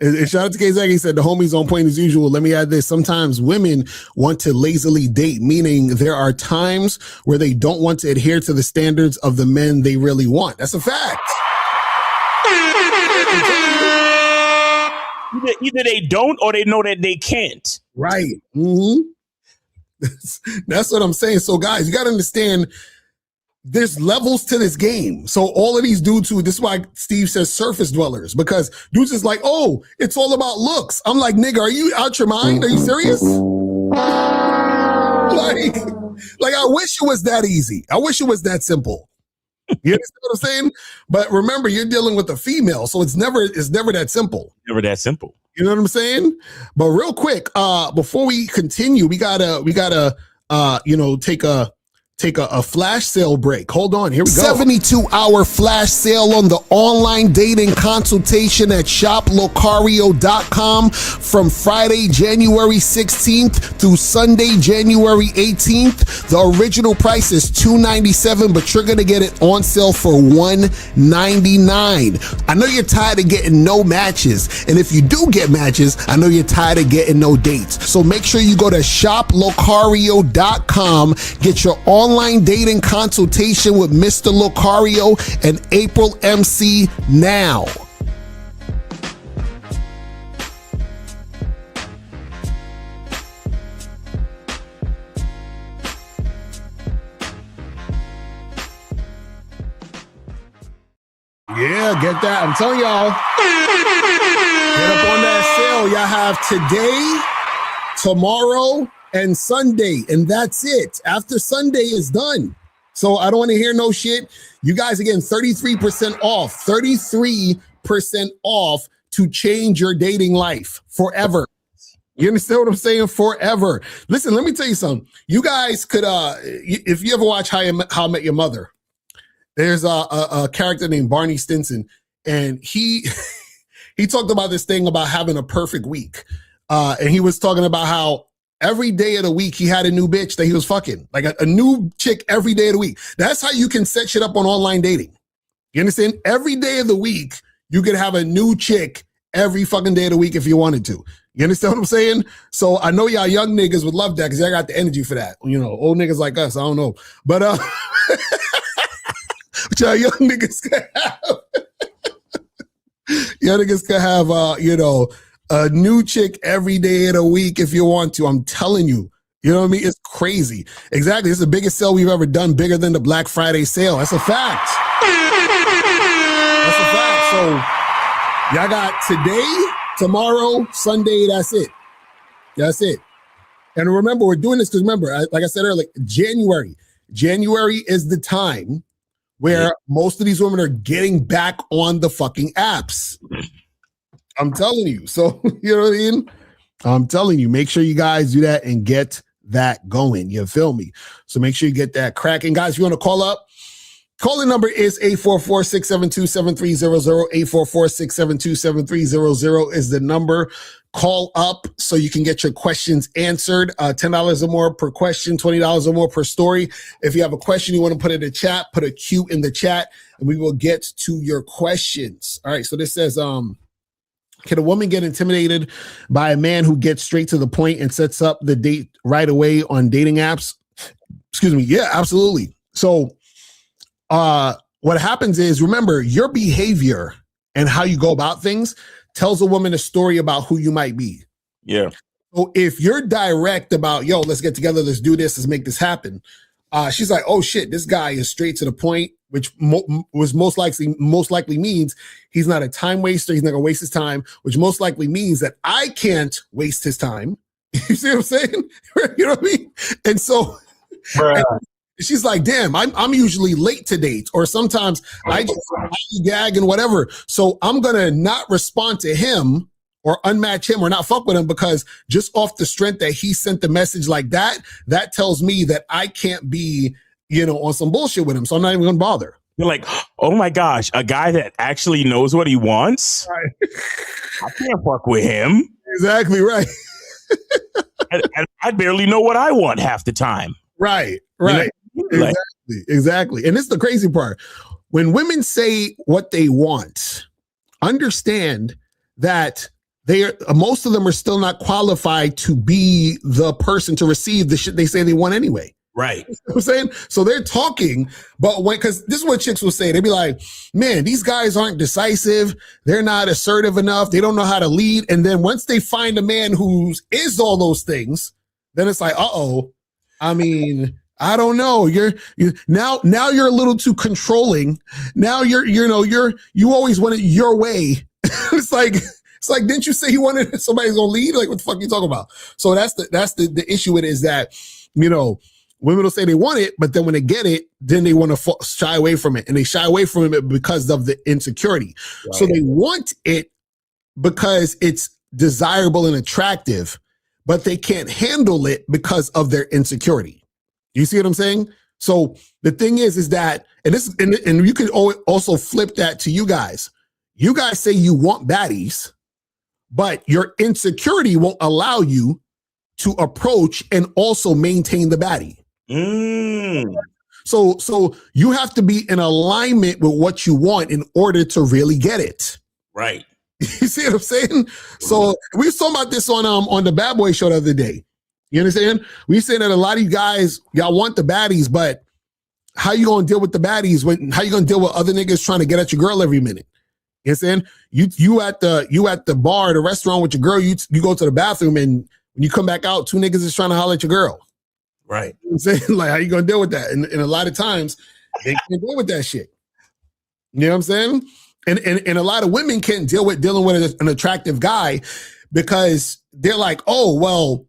And shout out to K-Zag. He said the homie's on point as usual. Let me add this. Sometimes women want to lazily date, meaning there are times where they don't want to adhere to the standards of the men they really want. That's a fact. Either they don't or they know that they can't. Right. That's what I'm saying. So guys, you got to understand there's levels to this game. So all of these dudes this is why Steve says surface dwellers, because dudes is like, oh, it's all about looks. I'm like, nigga, are you out your mind? Are you serious? Like I wish it was that easy. I wish it was that simple. You understand what I'm saying? But remember, you're dealing with a female, so it's never that simple. Never that simple. You know what I'm saying? But real quick, before we continue, we gotta take a take a flash sale break. Hold on, here we go. 72-hour flash sale on the online dating consultation at shoplocario.com from Friday, January 16th through Sunday, January 18th. The original price is $297, but you're gonna get it on sale for $199. I know you're tired of getting no matches, and if you do get matches, I know you're tired of getting no dates. So make sure you go to shoplocario.com, get your online dating consultation with Mr. Locario and April MC now. Yeah, get that. I'm telling y'all, get up on that sale. Y'all have today, tomorrow, and Sunday, and that's it. After Sunday is done. So I don't want to hear no shit. You guys, again, 33% off, 33% off to change your dating life forever. You understand what I'm saying? Forever. Listen, let me tell you something. You guys could, if you ever watch How I Met Your Mother, there's a character named Barney Stinson, and he talked about this thing about having a perfect week. And he was talking about how every day of the week he had a new bitch that he was fucking, like a new chick every day of the week. That's how you can set shit up on online dating. You understand? Every day of the week, you could have a new chick every fucking day of the week if you wanted to. You understand what I'm saying? So I know y'all young niggas would love that because y'all got the energy for that. You know, old niggas like us, I don't know. But but y'all young niggas can have, y'all niggas can have, you know, a new chick every day of the week if you want to. I'm telling you. You know what I mean? It's crazy. Exactly. It's the biggest sale we've ever done, bigger than the Black Friday sale. That's a fact. That's a fact. So y'all got today, tomorrow, Sunday, that's it. That's it. And remember, we're doing this because remember, like I said earlier, January is the time where most of these women are getting back on the fucking apps. I'm telling you. So, you know what I mean? I'm telling you, make sure you guys do that and get that going. You feel me? So make sure you get that cracking. Guys, if you want to call up, calling number is 844-672-7300. 844-672-7300 is the number. Call up so you can get your questions answered. $10 or more per question, $20 or more per story. If you have a question you want to put in the chat, put a Q in the chat and we will get to your questions. All right. So this says, can a woman get intimidated by a man who gets straight to the point and sets up the date right away on dating apps? Excuse me. Yeah, absolutely. So what happens is, remember, your behavior and how you go about things tells a woman a story about who you might be. Yeah. So if you're direct about, yo, let's get together, let's do this, let's make this happen. She's like, oh shit, this guy is straight to the point, which was most likely means he's not a time waster. He's not gonna waste his time, which most likely means that I can't waste his time. You see what I'm saying? You know what I mean? And so and she's like, damn, I'm usually late to dates, or sometimes I just gag and whatever. So I'm gonna not respond to him or unmatch him or not fuck with him because just off the strength that he sent the message like that, that tells me that I can't be, you know, on some bullshit with him. So I'm not even gonna bother. You're like, oh my gosh, a guy that actually knows what he wants? Right. I can't fuck with him. Exactly right. and I barely know what I want half the time. Right. You know? Exactly. And this is the crazy part. When women say what they want, understand that most of them are still not qualified to be the person to receive the shit they say they want anyway. Right. You know what I'm saying? So they're talking, but because this is what chicks will say. They'd be like, man, these guys aren't decisive. They're not assertive enough. They don't know how to lead. And then once they find a man who is all those things, then it's like, uh-oh. I mean, I don't know. Now you're a little too controlling. Now you always want it your way. It's like, didn't you say you wanted somebody's gonna lead? Like, what the fuck are you talking about? So that's the issue with it is that, you know, women will say they want it, but then when they get it, then they want to shy away from it. And they shy away from it because of the insecurity. Right. So they want it because it's desirable and attractive, but they can't handle it because of their insecurity. You see what I'm saying? So the thing is that, and you can also flip that to you guys. You guys say you want baddies, but your insecurity won't allow you to approach and also maintain the baddie. So you have to be in alignment with what you want in order to really get it. Right. You see what I'm saying? So we were talking about this on the Bad Boy show the other day. You understand? We saying that a lot of you guys, y'all want the baddies, but how you gonna deal with the baddies how you gonna deal with other niggas trying to get at your girl every minute? You understand? You at the bar, the restaurant with your girl, you go to the bathroom, and when you come back out, two niggas is trying to holler at your girl. Right. You know what I'm saying? Like, how you gonna deal with that? And a lot of times they can't deal with that shit. You know what I'm saying? And a lot of women can't dealing with an attractive guy because they're like, oh, well,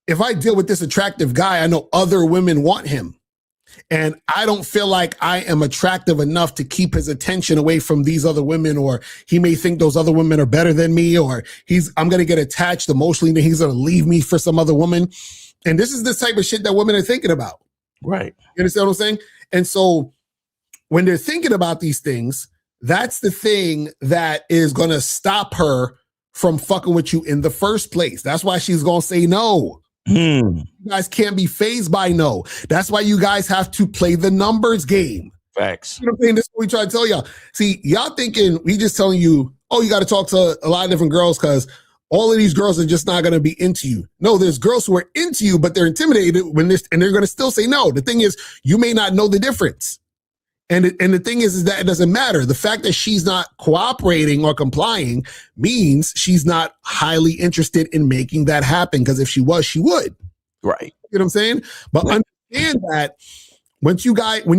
if I deal with this attractive guy, I know other women want him. And I don't feel like I am attractive enough to keep his attention away from these other women, or he may think those other women are better than me, or I'm going to get attached emotionally and he's going to leave me for some other woman. And this is the type of shit that women are thinking about. Right. You understand what I'm saying? And so when they're thinking about these things, that's the thing that is going to stop her from fucking with you in the first place. That's why she's going to say no. You guys can't be fazed by no. That's why you guys have to play the numbers game. Facts. You know what I'm saying? This is what we try to tell y'all. See, y'all thinking we just telling you, oh, you got to talk to a lot of different girls because all of these girls are just not going to be into you. No, there's girls who are into you, but they're intimidated and they're going to still say no. The thing is, you may not know the difference. And the thing is that it doesn't matter. The fact that she's not cooperating or complying means she's not highly interested in making that happen. Because if she was, she would. Right. You know what I'm saying? But understand that when you guys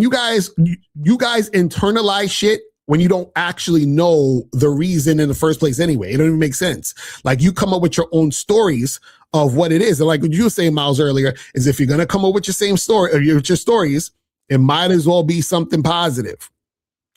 internalize shit when you don't actually know the reason in the first place anyway. It don't even make sense. Like, you come up with your own stories of what it is. And like what you were saying, Miles, earlier, is if you're going to come up with your same story or your stories, it might as well be something positive.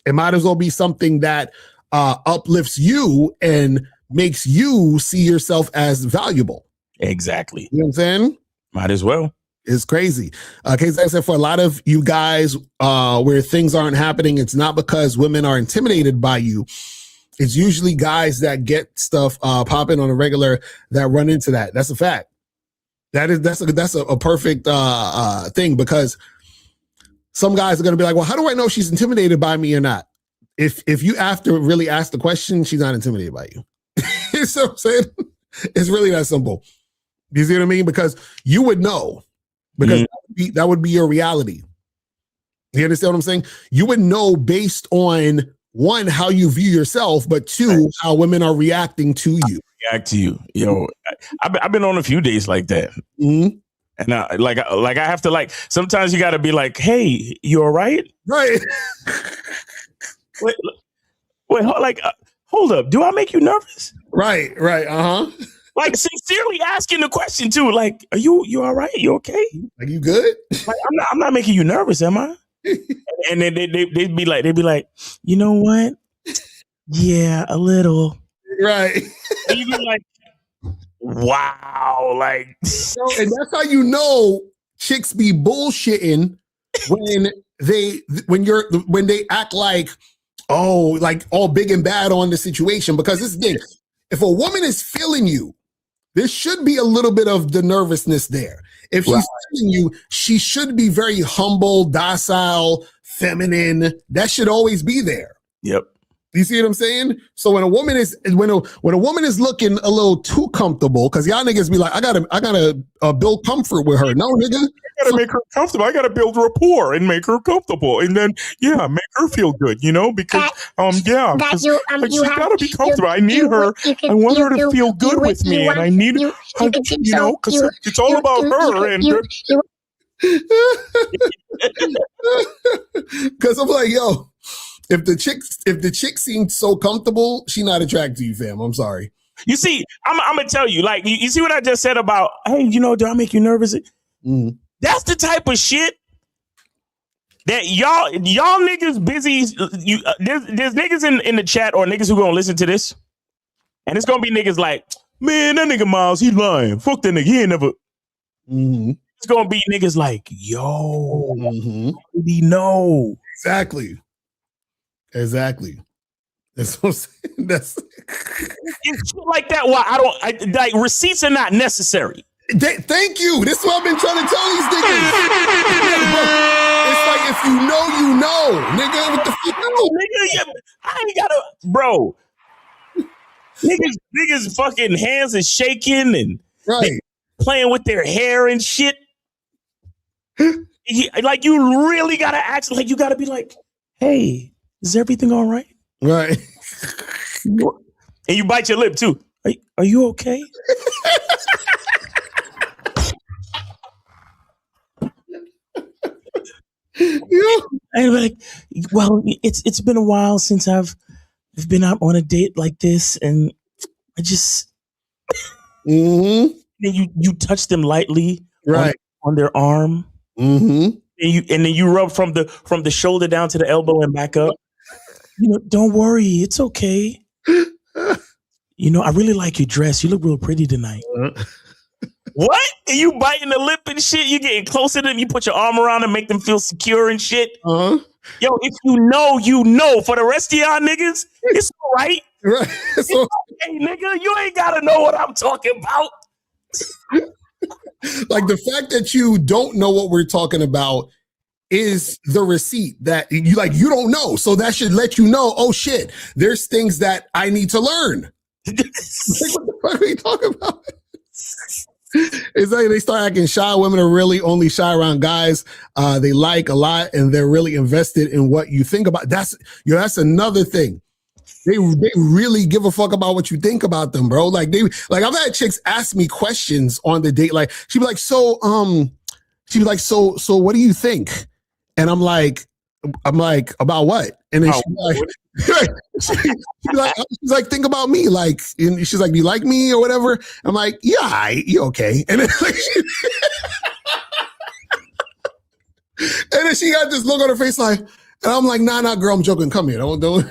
It might as well be something that uplifts you and makes you see yourself as valuable. Exactly. You know what I'm saying? Might as well. It's crazy. Case like I said, for a lot of you guys where things aren't happening, it's not because women are intimidated by you. It's usually guys that get stuff popping on a regular that run into that. That's a fact. That's a perfect thing, because some guys are going to be like, well, how do I know she's intimidated by me or not? If you have to really ask the question, she's not intimidated by you. You know what I'm saying? It's really that simple. You see what I mean? Because you would know, because that would be your reality. You understand what I'm saying? You would know based on, one, how you view yourself, but two, how women are reacting to you. React to you. Yo, I've been on a few days like that. Mm-hmm. And I have to, sometimes you got to be like, hey, you all right? Right. Wait, hold up. Do I make you nervous? Right. Uh-huh. Like, sincerely asking the question too. Like, are you all right? You okay? Are you good? Like, I'm not making you nervous, am I? And then they'd be like, you know what? Yeah, a little. Right. And you'd be like, wow, like. And that's how you know chicks be bullshitting when they act like, oh, like all big and bad on the situation. Because this thing, if a woman is feeling you, there should be a little bit of the nervousness there. If she's feeling you, she should be very humble, docile, feminine. That should always be there. Yep. You see what I'm saying? So when a woman is looking a little too comfortable, because y'all niggas be like, I gotta build comfort with her. No, nigga, I gotta make her comfortable. I gotta build rapport and make her comfortable, and then make her feel good. You know, because she's gotta be comfortable. I need her. I want her to feel good with me, and I need because it's all about her. And because I'm like, yo. If the chick seems so comfortable, she not attracted to you, fam. I'm sorry. You see, I'm gonna tell you, like, you see what I just said about, hey, do I make you nervous? Mm-hmm. That's the type of shit that y'all niggas busy. There's niggas in the chat or niggas who gonna listen to this, and it's gonna be niggas like, man, that nigga Miles, he lying. Fuck that nigga. He ain't never. Mm-hmm. It's gonna be niggas like, yo, Mhm. did he know? Exactly. That's what I'm saying. That's It's shit like that. Why like receipts are not necessary. Thank you. This is what I've been trying to tell these niggas. It's like if you know, nigga. What the fuck? Nigga, I ain't gotta, bro. Niggas fucking hands are shaking and right playing with their hair and shit. Like you really gotta ask, like you gotta be like, hey, is everything all right? Right. And you bite your lip too. Are you okay? And like, well, it's been a while since I've been out on a date like this, and I just then you touch them lightly right on their arm. And then you rub from the shoulder down to the elbow and back up. Don't worry, it's okay. I really like your dress. You look real pretty tonight. What? And you biting the lip and shit? You getting closer to them? You put your arm around them, make them feel secure and shit? Uh-huh. Yo, if you know. For the rest of y'all niggas, it's all right. Right. Hey, nigga, you ain't gotta know what I'm talking about. Like the fact that you don't know what we're talking about is the receipt that you don't know. So that should let you know, oh shit, there's things that I need to learn. Like, what the fuck are you talking about? It's like they start acting shy. Women are really only shy around guys they like a lot, and they're really invested in what you think about. That's another thing. They really give a fuck about what you think about them, bro. Like I've had chicks ask me questions on the date. Like she'd be like, so what do you think? And I'm like, about what? And then she's like, think about me. Like, and she's like, do you like me or whatever? I'm like, yeah, you okay? And then she got this look on her face, like, and I'm like, nah, girl, I'm joking. Come here, don't.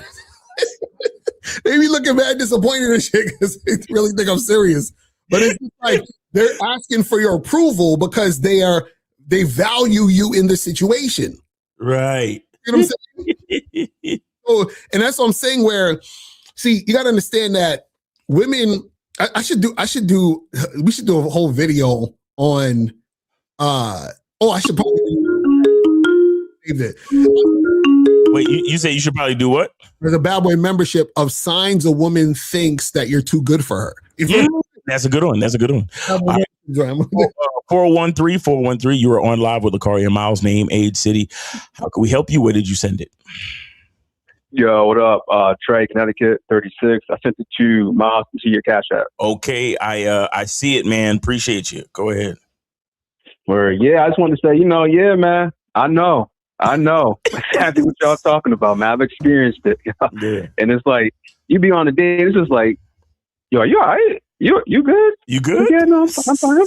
They be looking mad disappointed and shit because they really think I'm serious. But it's like they're asking for your approval because they value you in the situation. Right. You know what I'm saying? So, and that's what I'm saying, where, see, you got to understand that women, we should do a whole video on, I should probably save it. Wait, you say you should probably do what? There's a Bad Boy membership of signs a woman thinks that you're too good for her. That's a good one. 413, you are on live with Locario. Miles, name, age, city. How can we help you? Where did you send it? Yo, what up? Trey, Connecticut, 36. I sent it to Miles to your Cash App. Okay, I see it, man. Appreciate you. Go ahead. Yeah, I just wanted to say, yeah, man, I know. Exactly what y'all talking about, man. I've experienced it. Yeah. And it's like, you be on a date, it's just like, yo, are you all right? You good? You good? Yeah, no, I'm fine.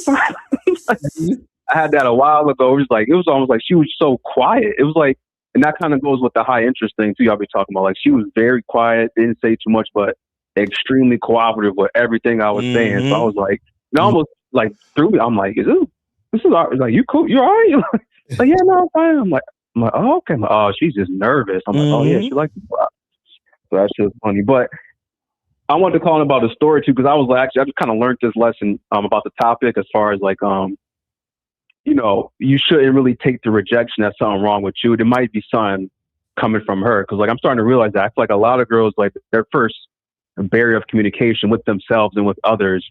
I had that a while ago. It was almost like she was so quiet. It was like, and that kind of goes with the high interest thing too. Y'all be talking about, like, she was very quiet, didn't say too much, but extremely cooperative with everything I was saying. So I was like, almost like through me. I'm like, this is all right. Like, you cool? You all right? Like, yeah, no, I'm fine. I'm like, oh, okay. I'm like, oh, she's just nervous. I'm like, oh yeah, she likes to rock. So that's just funny. But I wanted to call in about a story too, because I just kind of learned this lesson about the topic, as far as like, you shouldn't really take the rejection as something wrong with you. There might be something coming from her, because like I'm starting to realize that I feel like a lot of girls, like, their first barrier of communication with themselves and with others,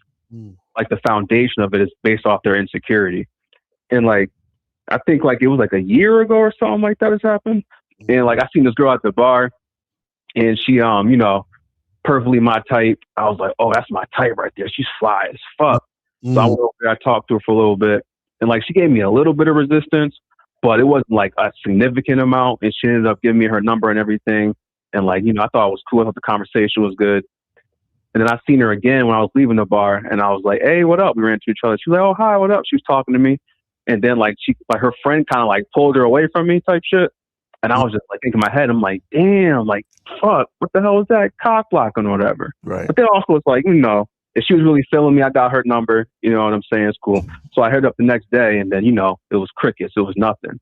like the foundation of it is based off their insecurity. And like, I think like it was like a year ago or something like that has happened. And like, I seen this girl at the bar, and she, perfectly my type. I was like, oh, that's my type right there. She's fly as fuck. So I went over there, I talked to her for a little bit, and like, she gave me a little bit of resistance, but it wasn't like a significant amount. And she ended up giving me her number and everything. And like, I thought it was cool. I thought the conversation was good. And then I seen her again when I was leaving the bar, and I was like, hey, what up? We ran into each other. She was like, oh, hi, what up? She was talking to me. And then like, her friend kind of like pulled her away from me type shit. And I was just like thinking in my head, I'm like, damn, like, fuck, what the hell is that? Cock blocking or whatever. Right. But then also it's like, if she was really feeling me, I got her number. You know what I'm saying? It's cool. So I hit up the next day, and then, it was crickets. It was nothing.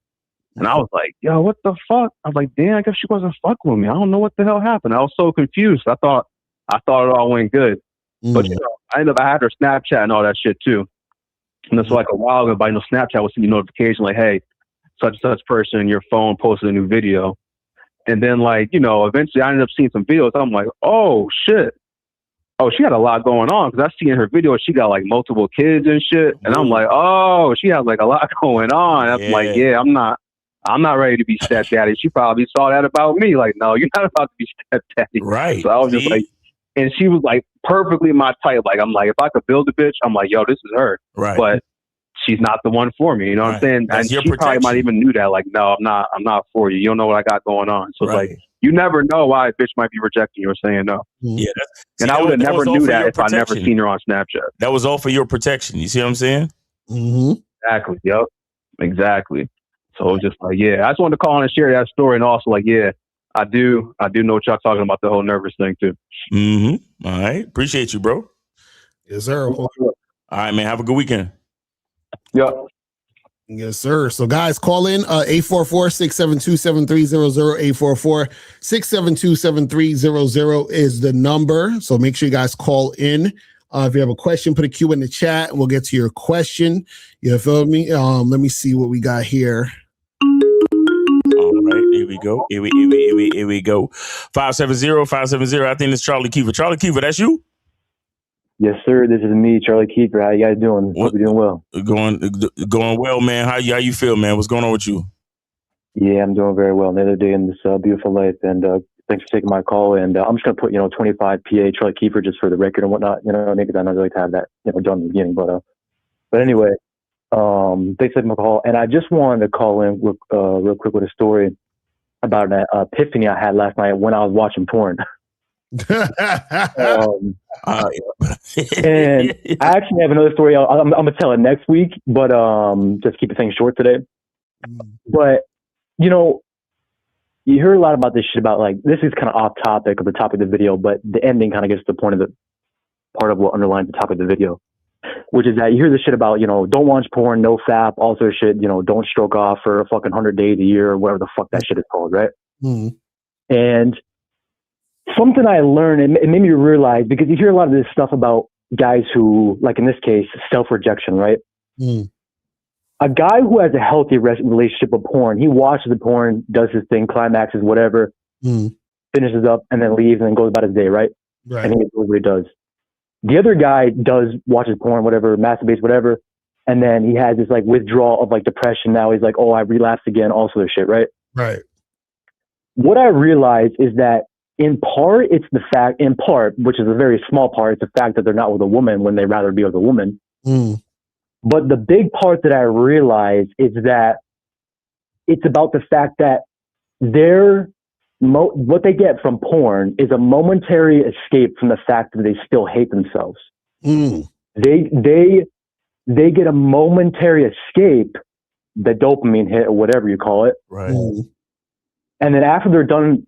And I was like, yo, what the fuck? I was like, damn, I guess she wasn't fucking with me. I don't know what the hell happened. I was so confused. I thought it all went good. But, I had her Snapchat and all that shit, too. And it's like a while ago, by Snapchat was sending notification like, hey, such and such person, your phone posted a new video. And then, eventually I ended up seeing some videos. I'm like, oh, shit. Oh, she had a lot going on, because I see in her video she got like multiple kids and shit. And I'm like, oh, she has like a lot going on. I'm like, yeah, I'm not ready to be stepdaddy. She probably saw that about me. Like, no, you're not about to be stepdaddy. Right. So I was just like, and she was like perfectly my type. Like, I'm like, if I could build a bitch, I'm like, yo, this is her. Right. But she's not the one for me. You know what I'm saying? That's and your she probably might protection. even knew that. Like, no, I'm not for you. You don't know what I got going on. So it's like, you never know why a bitch might be rejecting you or saying no. Yeah. And I would have never knew that if I never seen her on Snapchat. That was all for your protection. You see what I'm saying? Mm-hmm. Exactly. Yep. Exactly. So it was just like, yeah, I just wanted to call and share that story. And also like, yeah, I do know what y'all talking about, the whole nervous thing too. Mm-hmm. All right. Appreciate you, bro. Yes, sir. All right, man. Have a good weekend. Yep. Yes, sir. So guys, call in 844-672-7300, 844-672-7300 is the number. So make sure you guys call in. If you have a question, put a Q in the chat and we'll get to your question. You feel me? Let me see what we got here. All right, here we go. Here we go. 570-570. I think it's Charlie Kiefer. Charlie Kiefer, that's you? Yes, sir. This is me, Charlie Kiefer. How you guys doing? Hope you're doing well. Going well, man. How you feel, man? What's going on with you? Yeah, I'm doing very well. Another day in this beautiful life, and thanks for taking my call. And I'm just gonna put 25 PA Charlie Kiefer just for the record and whatnot. Because I know I like to have that done in the beginning. But anyway, thanks for taking my call. And I just wanted to call in real quick with a story about an epiphany I had last night when I was watching porn. And I actually have another story. I'm gonna tell it next week, but just keep the thing short today. But you hear a lot about this shit about, like, this is kind of off topic of the topic of the video, but the ending kind of gets to the point of the part of what underlines the topic of the video, which is that you hear this shit about don't watch porn, no fap, all sort of shit. Don't stroke off for a fucking 100 days a year or whatever the fuck that shit is called, right? And something I learned, it made me realize, because you hear a lot of this stuff about guys who, like in this case, self-rejection, right? A guy who has a healthy relationship with porn, he watches the porn, does his thing, climaxes, whatever, finishes up, and then leaves and then goes about his day, right? And he does what he does. The other guy watches porn, whatever, masturbates, whatever, and then he has this like withdrawal of like depression. Now he's like, oh, I relapsed again, all sort of shit, right? Right. What I realized is that in part, which is a very small part, it's the fact that they're not with a woman when they'd rather be with a woman. But the big part that I realized is that it's about the fact that what they get from porn is a momentary escape from the fact that they still hate themselves. They get a momentary escape, the dopamine hit or whatever you call it. Right. And then after they're done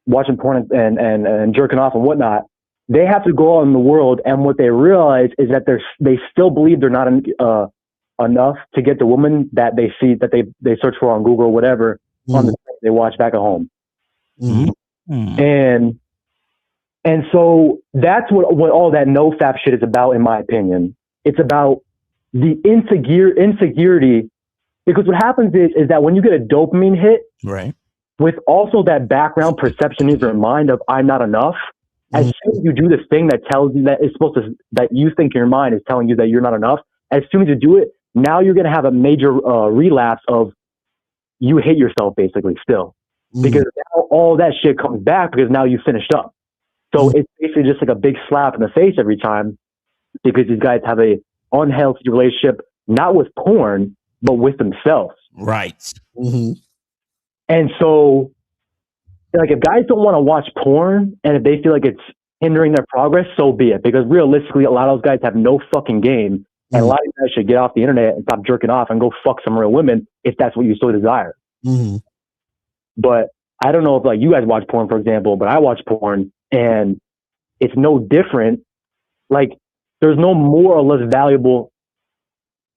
watching porn and jerking off and whatnot, they have to go out in the world, and what they realize is that they still believe they're not enough to get the woman that they see, that they search for on Google or whatever, on the thing they watch back at home. And so that's what all that no fap shit is about, in my opinion. It's about the insecurity, because what happens is that when you get a dopamine hit, right, with also that background perception in your mind of I'm not enough, as soon as you do this thing that tells you that that you think your mind is telling you that you're not enough, as soon as you do it, now you're going to have a major relapse of you hate yourself basically still. Because now all that shit comes back because now you finished up. So it's basically just like a big slap in the face every time, because these guys have a unhealthy relationship, not with porn, but with themselves. Right. And so, like, if guys don't want to watch porn, and if they feel like it's hindering their progress, so be it. Because realistically, a lot of those guys have no fucking game. And a lot of guys should get off the internet and stop jerking off and go fuck some real women if that's what you so desire. But I don't know if, like, you guys watch porn, for example, but I watch porn and it's no different. Like, there's no more or less valuable,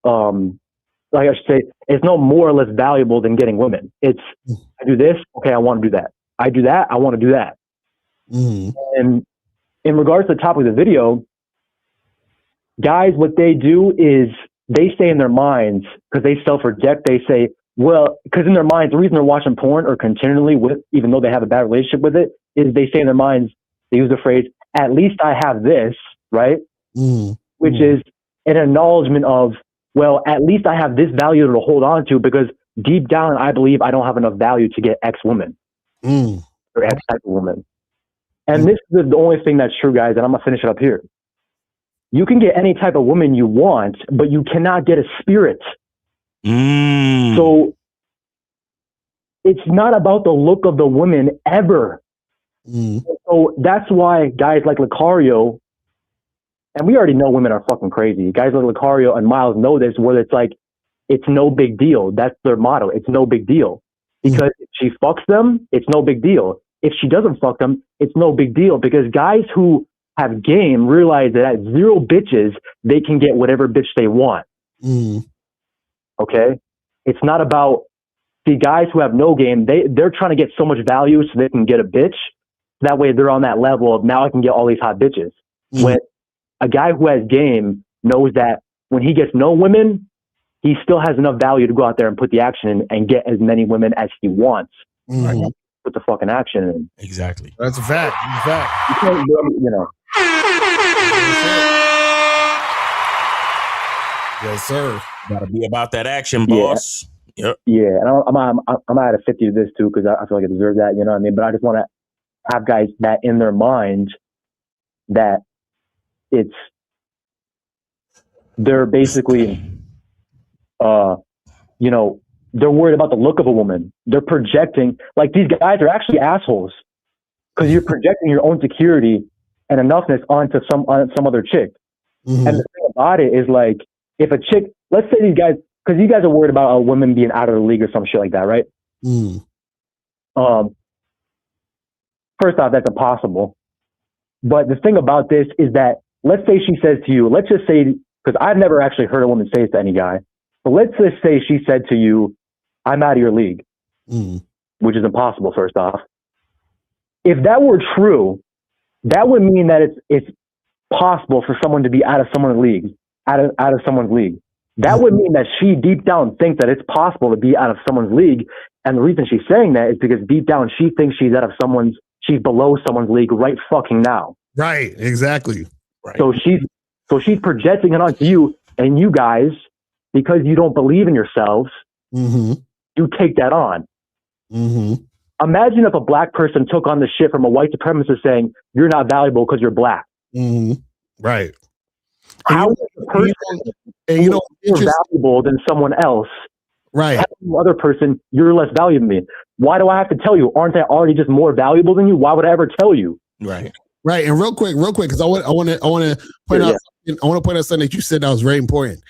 like I should say, it's no more or less valuable than getting women. It's, I do this, okay, I want to do that. I do that, I want to do that. And in regards to the topic of the video, guys, what they do is they stay in their minds because they self-reject. They say, well, because in their minds, the reason they're watching porn or continually with, even though they have a bad relationship with it, is they say in their minds, they use the phrase, at least I have this, right? Which is an acknowledgement of, well, at least I have this value to hold on to because deep down, I believe I don't have enough value to get X woman or X type of woman. And this is the only thing that's true, guys, and I'm going to finish it up here. You can get any type of woman you want, but you cannot get a spirit. So it's not about the look of the woman ever. So that's why guys like Locario, and we already know women are fucking crazy. Guys like Locario and Miles know this, where it's like, it's no big deal. That's their motto. It's no big deal. Because if she fucks them, it's no big deal. If she doesn't fuck them, it's no big deal. Because guys who have game realize that at 0 bitches, they can get whatever bitch they want. Okay? It's not about the guys who have no game. They're trying to get so much value so they can get a bitch. That way they're on that level of, now I can get all these hot bitches. When a guy who has game knows that when he gets no women, he still has enough value to go out there and put the action in and get as many women as he wants. Put the fucking action in. Exactly. That's a fact. That's a fact. You can't, you know. Yes, sir. Gotta be about that action, boss. Yep. Yeah, and I'm out of 50 to this too because I feel like I deserve that. You know what I mean? But I just want to have guys that in their mind that they're basically, you know, they're worried about the look of a woman. They're projecting, like, these guys are actually assholes because you're projecting your own security and enoughness onto some other chick. And the thing about it is, like, if a chick, let's say these guys, because you guys are worried about a woman being out of the league or some shit like that, right? First off, that's impossible. But the thing about this is that, let's say she says to you, let's just say, because I've never actually heard a woman say this to any guy, but let's just say she said to you, I'm out of your league, which is impossible, first off. If that were true, that would mean that it's possible for someone to be out of someone's league, out of someone's league. That would mean that she deep down thinks that it's possible to be out of someone's league. And the reason she's saying that is because deep down she thinks she's she's below someone's league right fucking now. Right, exactly. Right. So she's projecting it onto you, and you guys, because you don't believe in yourselves, you take that on. Imagine if a black person took on the shit from a white supremacist saying, you're not valuable because you're black. Right. How is a person more valuable than someone else? Right. Telling the other person, you're less valuable than me. Why do I have to tell you? Aren't I already just more valuable than you? Why would I ever tell you? Right. Right. And real quick, because I want to point out something that you said that was very important.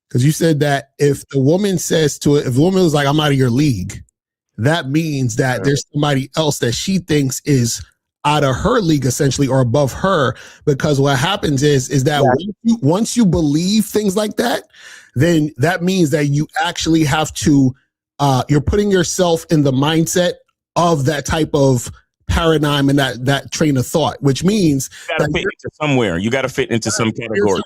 Because you said that if the woman says to it, if the woman was like, I'm out of your league, that means that there's somebody else that she thinks is out of her league, essentially, or above her. Because what happens is that once you believe things like that, then that means that you actually have to, you're putting yourself in the mindset of that type of paradigm and that train of thought, which means you gotta fit into somewhere. You got to fit into some category.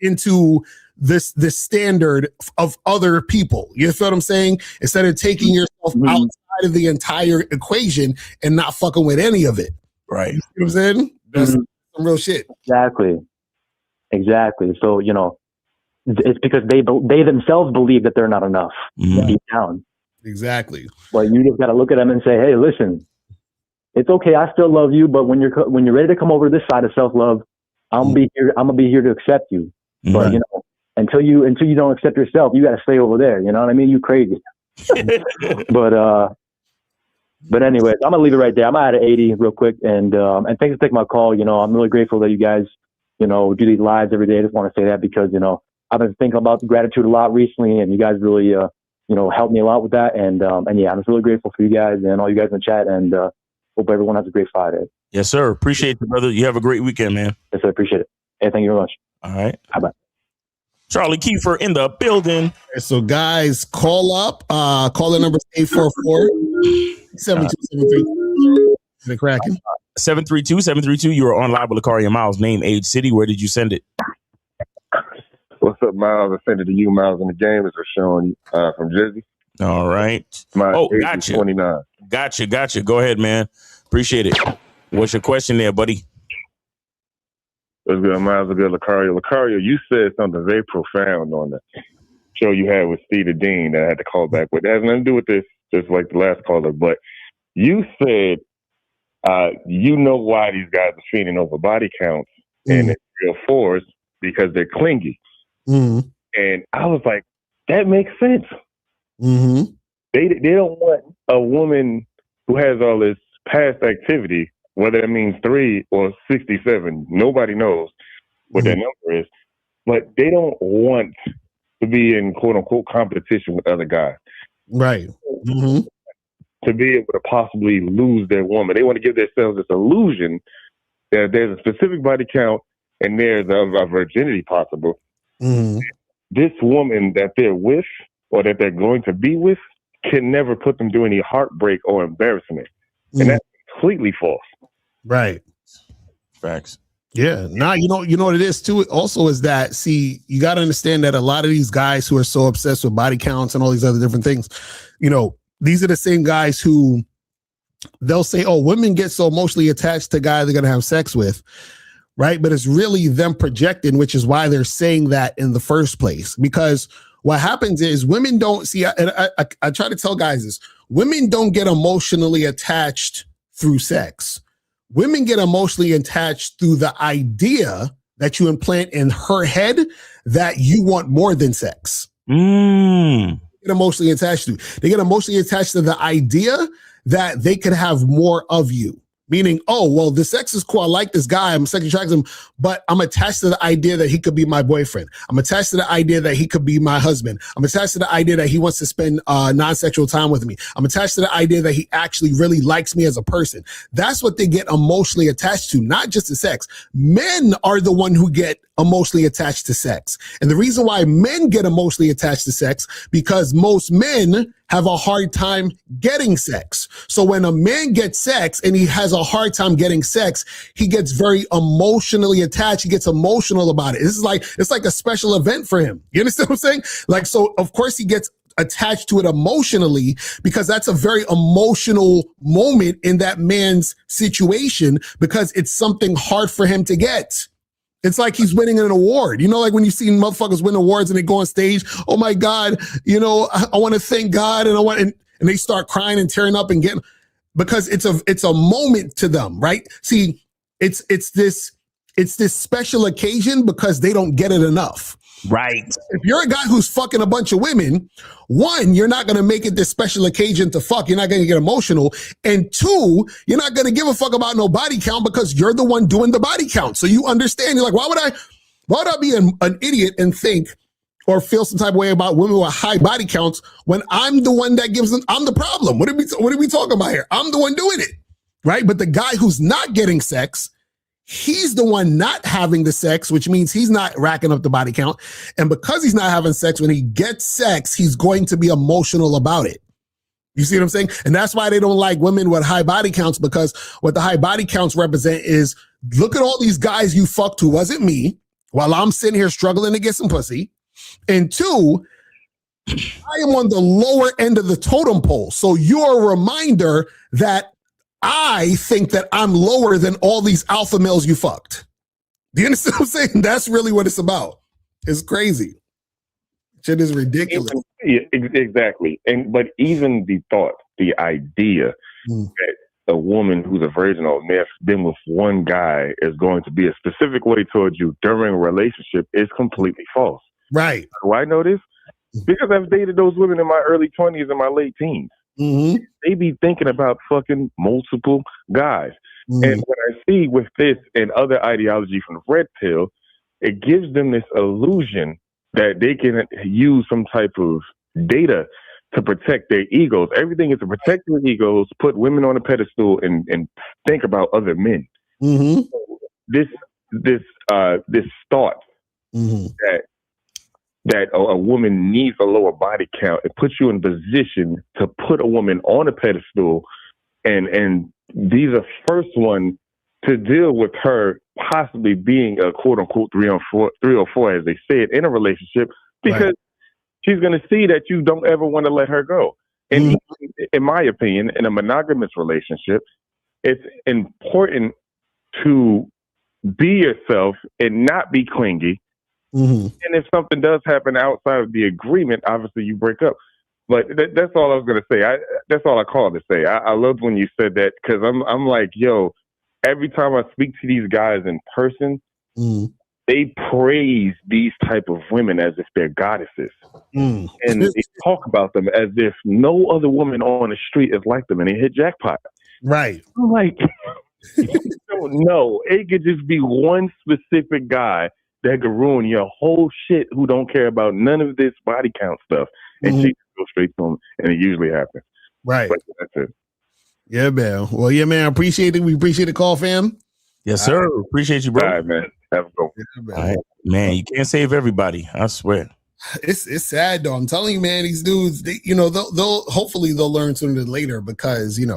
Into this standard of other people. You feel what I'm saying? Instead of taking yourself outside of the entire equation and not fucking with any of it. Right. You see what I'm saying? That's some real shit. Exactly. So, you know, it's because they themselves believe that they're not enough deep down. Exactly. But you just got to look at them and say, hey, listen, it's okay. I still love you. But when you're ready to come over this side of self-love, I'm gonna be here to accept you. But you know, until you don't accept yourself, you got to stay over there. You know what I mean? You crazy. But anyways, I'm gonna leave it right there. I'm out of 80 real quick, and thanks for taking my call. You know, I'm really grateful that you guys, you know, do these lives every day. I just want to say that because, you know, I've been thinking about gratitude a lot recently, and you guys really, you know, helped me a lot with that. And yeah, I'm just really grateful for you guys and all you guys in the chat, and hope everyone has a great Friday. Yes, sir. Appreciate it, brother. You have a great weekend, man. Yes, sir. Appreciate it. Hey, thank you very much. All right. Bye-bye. Charlie Kiefer in the building. So guys, call up. Call the number 844-7273. The Kraken. 732. You are on live with Locario Miles. Name, age, city. Where did you send it? What's up, Miles? I sent it to you, Miles, in the game. It's Rashawn from Jersey. All right. My age gotcha. is 29. Gotcha. Go ahead, man. Appreciate it. What's your question there, buddy? What's good, Miles? What's good, Locario? Locario, you said something very profound on the show you had with Steve Dean that I had to call back with. It has nothing to do with this, just like the last caller. But you said you know why these guys are feeding over body counts and it's real force because they're clingy. Mm-hmm. And I was like, that makes sense. Mm-hmm. They don't want a woman who has all this past activity, whether that means 3 or 67. Nobody knows what that number is. But they don't want to be in quote-unquote competition with other guys. Right. Mm-hmm. To be able to possibly lose their woman. They want to give themselves this illusion that there's a specific body count and there's a virginity possible. Mm-hmm. This woman that they're with or that they're going to be with can never put them through any heartbreak or embarrassment. And that's completely false. Right. Facts. Yeah. Now, you know what it is too also is that, see, you got to understand that a lot of these guys who are so obsessed with body counts and all these other different things, these are the same guys who they'll say, oh, women get so emotionally attached to guys they're going to have sex with. Right. But it's really them projecting, which is why they're saying that in the first place. Because what happens is women don't see, and I try to tell guys this, women don't get emotionally attached through sex. Women get emotionally attached through the idea that you implant in her head that you want more than sex. Get emotionally attached to. They get emotionally attached to the idea that they could have more of you. Meaning, oh, well, the sex is cool. I like this guy. I'm sexually attracted to him, but I'm attached to the idea that he could be my boyfriend. I'm attached to the idea that he could be my husband. I'm attached to the idea that he wants to spend non-sexual time with me. I'm attached to the idea that he actually really likes me as a person. That's what they get emotionally attached to, not just to sex. Men are the one who get emotionally attached to sex. And the reason why men get emotionally attached to sex, because most men have a hard time getting sex. So when a man gets sex and he has a hard time getting sex, he gets very emotionally attached. He gets emotional about it. It's like a special event for him. You understand what I'm saying? Like, so of course he gets attached to it emotionally because that's a very emotional moment in that man's situation because it's something hard for him to get. It's like he's winning an award. Like when you see motherfuckers win awards and they go on stage, oh my God, I want to thank God and they start crying and tearing up and getting, because it's a moment to them, right? See, it's this special occasion because they don't get it enough. Right. If you're a guy who's fucking a bunch of women, one, you're not going to make it this special occasion to fuck. You're not going to get emotional. And two, you're not going to give a fuck about no body count because you're the one doing the body count. So you understand. You're like, why would I be an idiot and think or feel some type of way about women with high body counts when I'm the one that gives them, I'm the problem. What are we talking about here? I'm the one doing it. Right. But the guy who's not getting sex, he's the one not having the sex, which means he's not racking up the body count. And because he's not having sex, when he gets sex, he's going to be emotional about it. You see what I'm saying? And that's why they don't like women with high body counts, because what the high body counts represent is, look at all these guys you fucked who wasn't me while I'm sitting here struggling to get some pussy. And two, I am on the lower end of the totem pole. So you're a reminder that I think that I'm lower than all these alpha males you fucked. Do you understand what I'm saying? That's really what it's about. It's crazy. Shit is ridiculous. Yeah, exactly. But even the thought, the idea that a woman who's a virgin or may have been with one guy is going to be a specific way towards you during a relationship is completely false. Right. Why I know this? Because I've dated those women in my early 20s and my late teens. Mm-hmm. They be thinking about fucking multiple guys. Mm-hmm. And what I see with this and other ideology from the red pill, it gives them this illusion that they can use some type of data to protect their egos. Everything is to protect their egos, put women on a pedestal and think about other men. Mm-hmm. This this thought that a woman needs a lower body count. It puts you in position to put a woman on a pedestal, and be the first one to deal with her possibly being a quote unquote 304, as they say it, in a relationship, because she's going to see that you don't ever want to let her go. And in my opinion, in a monogamous relationship, it's important to be yourself and not be clingy. And if something does happen outside of the agreement, obviously you break up. But that's all I was going to say. That's all I called to say. I loved when you said that, because I'm like, yo, every time I speak to these guys in person, they praise these type of women as if they're goddesses. And they talk about them as if no other woman on the street is like them, and they hit jackpot. Right. I'm like, you don't know. It could just be one specific guy that could ruin your whole shit, who don't care about none of this body count stuff. And she goes straight to him, and it usually happens. Right. But that's it. Yeah, man. Well, yeah, man. I appreciate it. We appreciate the call, fam. Yes, sir. Appreciate you, bro. All right, man. Have a good one. All right. Man, you can't save everybody. I swear. It's sad though. I'm telling you, man. These dudes, they'll hopefully they'll learn sooner than later, because you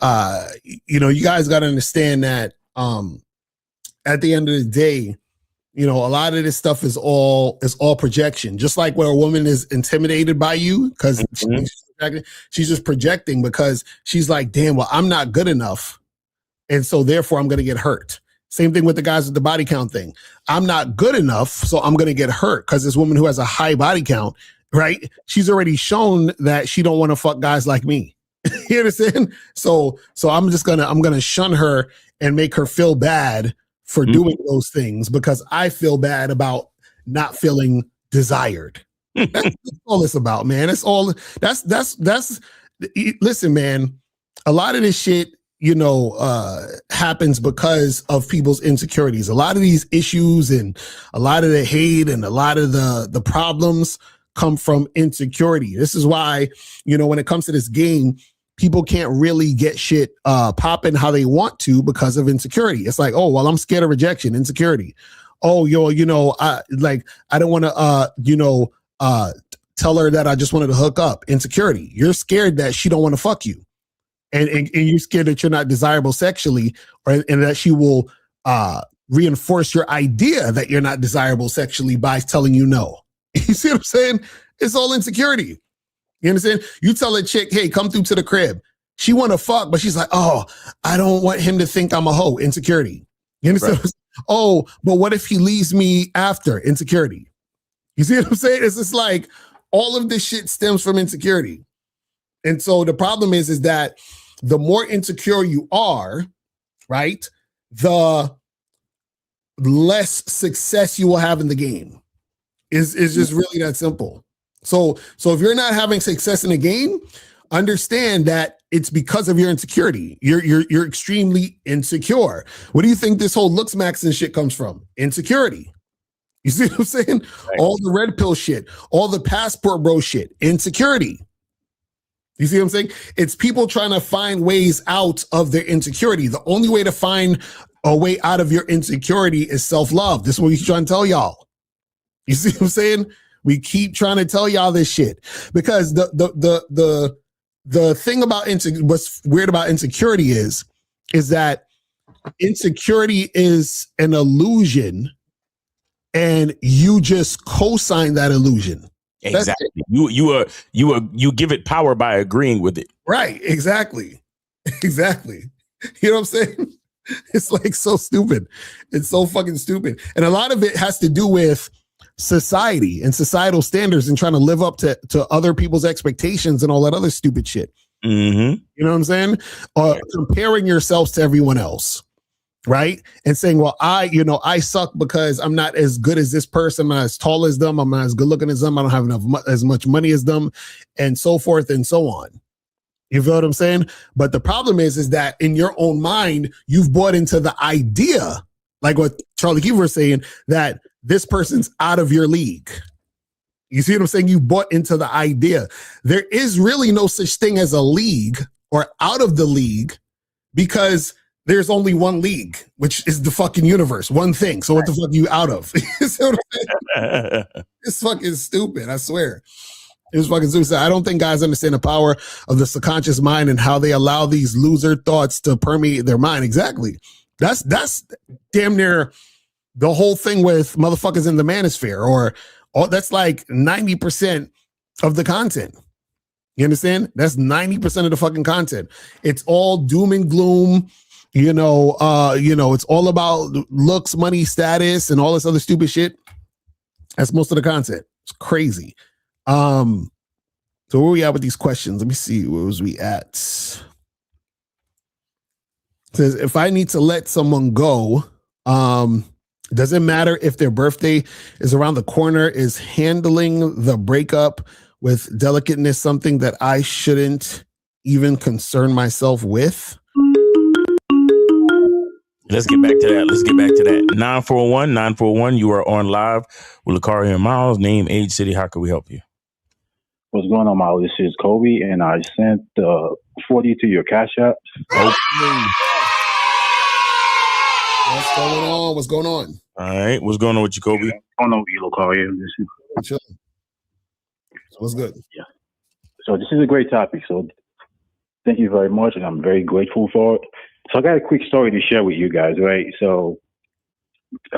guys got to understand that at the end of the day, a lot of this stuff is all projection. Just like where a woman is intimidated by you because she's just projecting, because she's like, damn, well, I'm not good enough, and so therefore I'm going to get hurt. Same thing with the guys with the body count thing. I'm not good enough, so I'm going to get hurt, because this woman who has a high body count, right? She's already shown that she don't want to fuck guys like me. You understand? So I'm gonna shun her and make her feel bad for doing those things, because I feel bad about not feeling desired. That's all it's about, man. It's all that's listen, man. A lot of this shit, happens because of people's insecurities. A lot of these issues and a lot of the hate and a lot of the problems come from insecurity. This is why, when it comes to this game, people can't really get shit popping how they want to because of insecurity. It's like, oh, well, I'm scared of rejection, insecurity. Oh, I don't want to, tell her that I just wanted to hook up, insecurity. You're scared that she don't want to fuck you. And you're scared that you're not desirable sexually, and that she will reinforce your idea that you're not desirable sexually by telling you no. You see what I'm saying? It's all insecurity. You understand? You tell a chick, hey, come through to the crib. She want to fuck, but she's like, oh, I don't want him to think I'm a hoe. Insecurity. You understand? Right. Oh, but what if he leaves me after? Insecurity. You see what I'm saying? It's just like all of this shit stems from insecurity. And so the problem is that the more insecure you are, right, the less success you will have in the game. Is just really that simple. So if you're not having success in a game, understand that it's because of your insecurity. You're extremely insecure. What do you think this whole looks max and shit comes from? Insecurity. You see what I'm saying? Right. All the red pill shit, all the passport bro shit, insecurity. You see what I'm saying? It's people trying to find ways out of their insecurity. The only way to find a way out of your insecurity is self-love. This is what we trying to tell y'all. You see what I'm saying? We keep trying to tell y'all this shit because the thing about what's weird about insecurity is that insecurity is an illusion, and you just co-sign that illusion. Exactly. You give it power by agreeing with it. Right. Exactly. Exactly. You know what I'm saying? It's like so stupid. It's so fucking stupid. And a lot of it has to do with society and societal standards and trying to live up to other people's expectations and all that other stupid shit. Mm-hmm. You know what I'm saying? Comparing yourselves to everyone else. Right. And saying, well, I suck because I'm not as good as this person. I'm not as tall as them. I'm not as good looking as them. I don't have as much money as them, and so forth and so on. You feel what I'm saying? But the problem is that in your own mind, you've bought into the idea, like what Charlie Keefe was saying, that this person's out of your league. You see what I'm saying? You bought into the idea. There is really no such thing as a league or out of the league, because there's only one league, which is the fucking universe, one thing. So what the fuck are you out of? You see what I'm saying? It's fucking stupid, I swear. It's fucking stupid. I don't think guys understand the power of the subconscious mind and how they allow these loser thoughts to permeate their mind. Exactly. That's damn near the whole thing with motherfuckers in the manosphere, or that's like 90% of the content. You understand? That's 90% of the fucking content. It's all doom and gloom. It's all about looks, money, status, and all this other stupid shit. That's most of the content. It's crazy. So where we at with these questions? Let me see. Where was we at? It says, if I need to let someone go, doesn't matter if their birthday is around the corner, is handling the breakup with delicateness something that I shouldn't even concern myself with? Let's get back to that. 941, you are on live with Locario and Miles. Name, age, city. How can we help you? What's going on, Miles? This is Kobe, and I sent 40 to your Cash App. What's going on? All right. What's going on with you, Kobe? I don't know you, Locario. What's good? Yeah. So this is a great topic. So thank you very much, and I'm very grateful for it. So I got a quick story to share with you guys, right? So